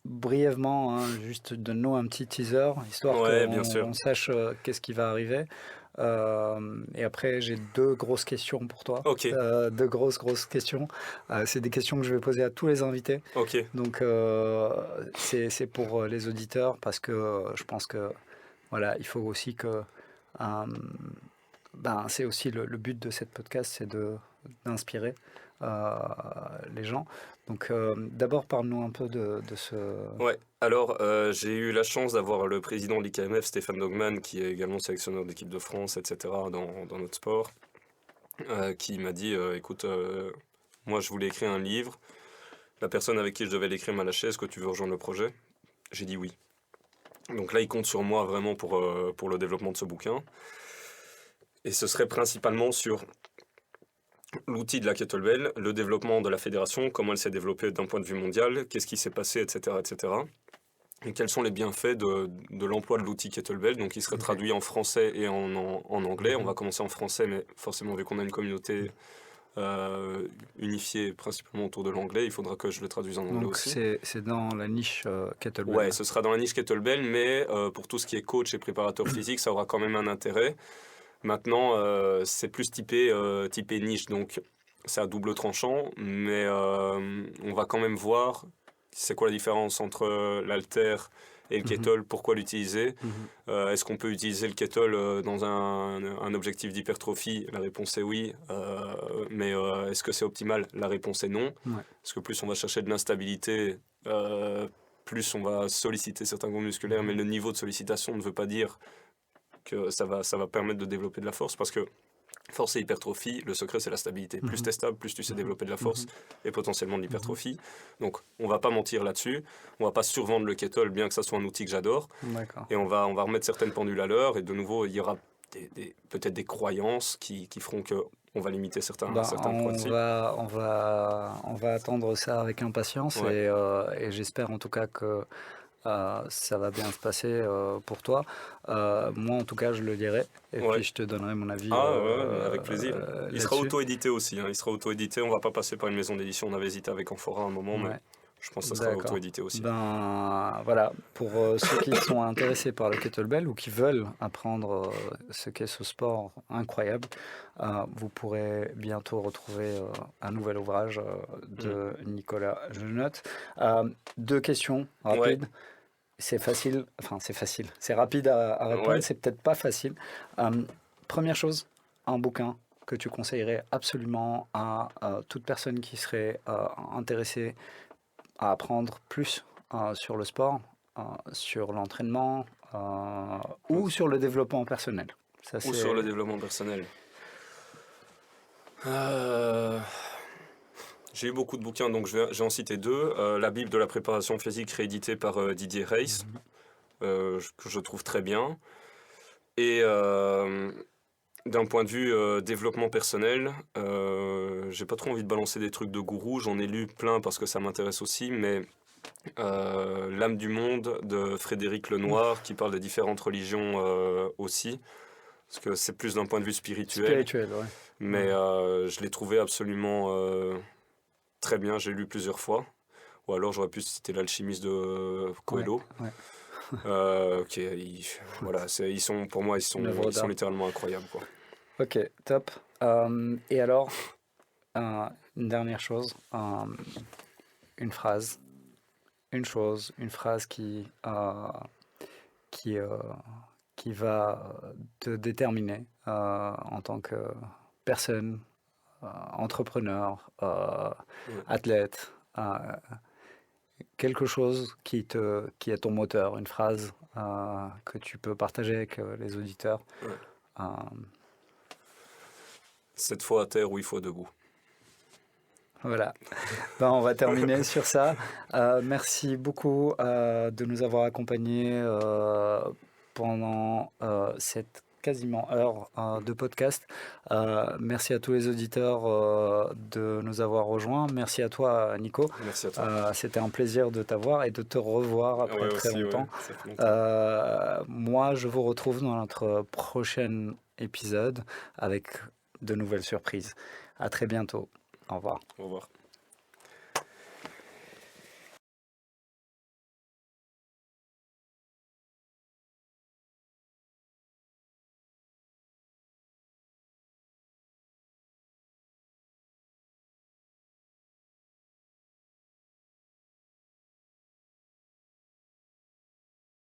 Brièvement, hein, juste donne-nous un petit teaser, histoire Ouais, bien sûr. qu'on sache qu'est-ce qui va arriver. Et après, j'ai deux grosses questions pour toi. Ok, Deux grosses questions. C'est des questions que je vais poser à tous les invités. ok. Donc, c'est pour les auditeurs parce que je pense que voilà, il faut aussi que euh, c'est aussi le but de cette podcast, c'est d'inspirer euh, les gens. Donc, d'abord, parle-nous un peu de ce. Ouais, alors j'ai eu la chance d'avoir le président de l'IKMF, Stéphane Dogman, qui est également sélectionneur d'équipe de France, etc., dans notre sport, qui m'a dit, écoute, moi je voulais écrire un livre, la personne avec qui je devais l'écrire m'a lâché, est-ce que tu veux rejoindre le projet? J'ai dit oui. Donc là, il compte sur moi vraiment pour le développement de ce bouquin. Et ce serait principalement sur l'outil de la kettlebell, le développement de la fédération, comment elle s'est développée d'un point de vue mondial, qu'est-ce qui s'est passé, etc., etc. Et quels sont les bienfaits de l'emploi de l'outil kettlebell. Donc il serait Ok. traduit en français et en anglais. On Mhm. va commencer en français, mais forcément, vu qu'on a une communauté unifiée principalement autour de l'anglais, il faudra que je le traduise en anglais Donc, aussi. c'est dans la niche Ouais, kettlebell. ce sera dans la niche kettlebell, mais pour tout ce qui est coach et préparateur physique, ça aura quand même un intérêt. Maintenant, c'est plus typé niche, donc c'est à double tranchant, mais on va quand même voir c'est quoi la différence entre l'haltère Et le kettle, pourquoi l'utiliser? Est-ce qu'on peut utiliser le kettle dans un objectif d'hypertrophie? La réponse est oui. Mais est-ce que c'est optimal? La réponse est non. Ouais. Parce que plus on va chercher de l'instabilité, plus on va solliciter certains groupes musculaires, mais le niveau de sollicitation ne veut pas dire que ça va permettre de développer de la force, parce que force et hypertrophie, le secret c'est la stabilité. Plus t'es stable, plus tu sais développer de la force et potentiellement de l'hypertrophie. Donc on va pas mentir là-dessus, on va pas survendre le kettle, bien que ça soit un outil que j'adore. D'accord. Et on va remettre certaines pendules à l'heure, et de nouveau il y aura peut-être des croyances qui feront que on va limiter certains poids de cible. On va attendre ça avec impatience Ouais. et j'espère en tout cas que ça va bien se passer pour toi. Moi, en tout cas, je le dirai et Ouais. puis je te donnerai mon avis Ouais, avec plaisir. Il sera là-dessus. auto-édité aussi, hein. Il sera auto-édité, on va pas passer par une maison d'édition. On avait hésité avec Amphora à un moment, mais Ouais. je pense que ça sera D'accord. auto-édité aussi. Ben voilà, pour ceux qui sont intéressés par le kettlebell ou qui veulent apprendre ce qu'est ce sport incroyable, vous pourrez bientôt retrouver un nouvel ouvrage de Nicolas Jenotte. 2 questions rapides. C'est facile, enfin c'est facile, c'est rapide à répondre, Ouais. c'est peut-être pas facile. Première chose, un bouquin que tu conseillerais absolument à toute personne qui serait intéressée à apprendre plus sur le sport, sur l'entraînement ou sur le développement personnel. Ça, Ou sur le développement personnel. J'ai eu beaucoup de bouquins, donc je vais en citer 2. La Bible de la préparation physique, rééditée par Didier Reiss, que je trouve très bien. Et d'un point de vue développement personnel, j'ai pas trop envie de balancer des trucs de gourou. J'en ai lu plein parce que ça m'intéresse aussi, mais L'âme du monde de Frédéric Lenoir, qui parle des différentes religions aussi, parce que c'est plus d'un point de vue spirituel. Ouais. Mais je l'ai trouvé absolument très bien, j'ai lu plusieurs fois. Ou alors j'aurais pu citer L'Alchimiste de Coelho. Ouais. Voilà, pour moi, ils sont littéralement incroyables, quoi. Ok, top. Et alors, une dernière chose, une phrase, une phrase qui va te déterminer en tant que personne, entrepreneur, athlète, quelque chose qui est ton moteur, une phrase que tu peux partager avec les auditeurs. Cette fois à terre, 8 fois debout. Voilà. Ben, on va terminer sur ça. Merci beaucoup de nous avoir accompagnés pendant cette quasiment heure de podcast. Merci à tous les auditeurs de nous avoir rejoints. Merci à toi, Nico. Merci à toi. C'était un plaisir de t'avoir et de te revoir après très longtemps. Ça fait longtemps. Moi, je vous retrouve dans notre prochain épisode avec de nouvelles surprises. À très bientôt. Au revoir. Au revoir.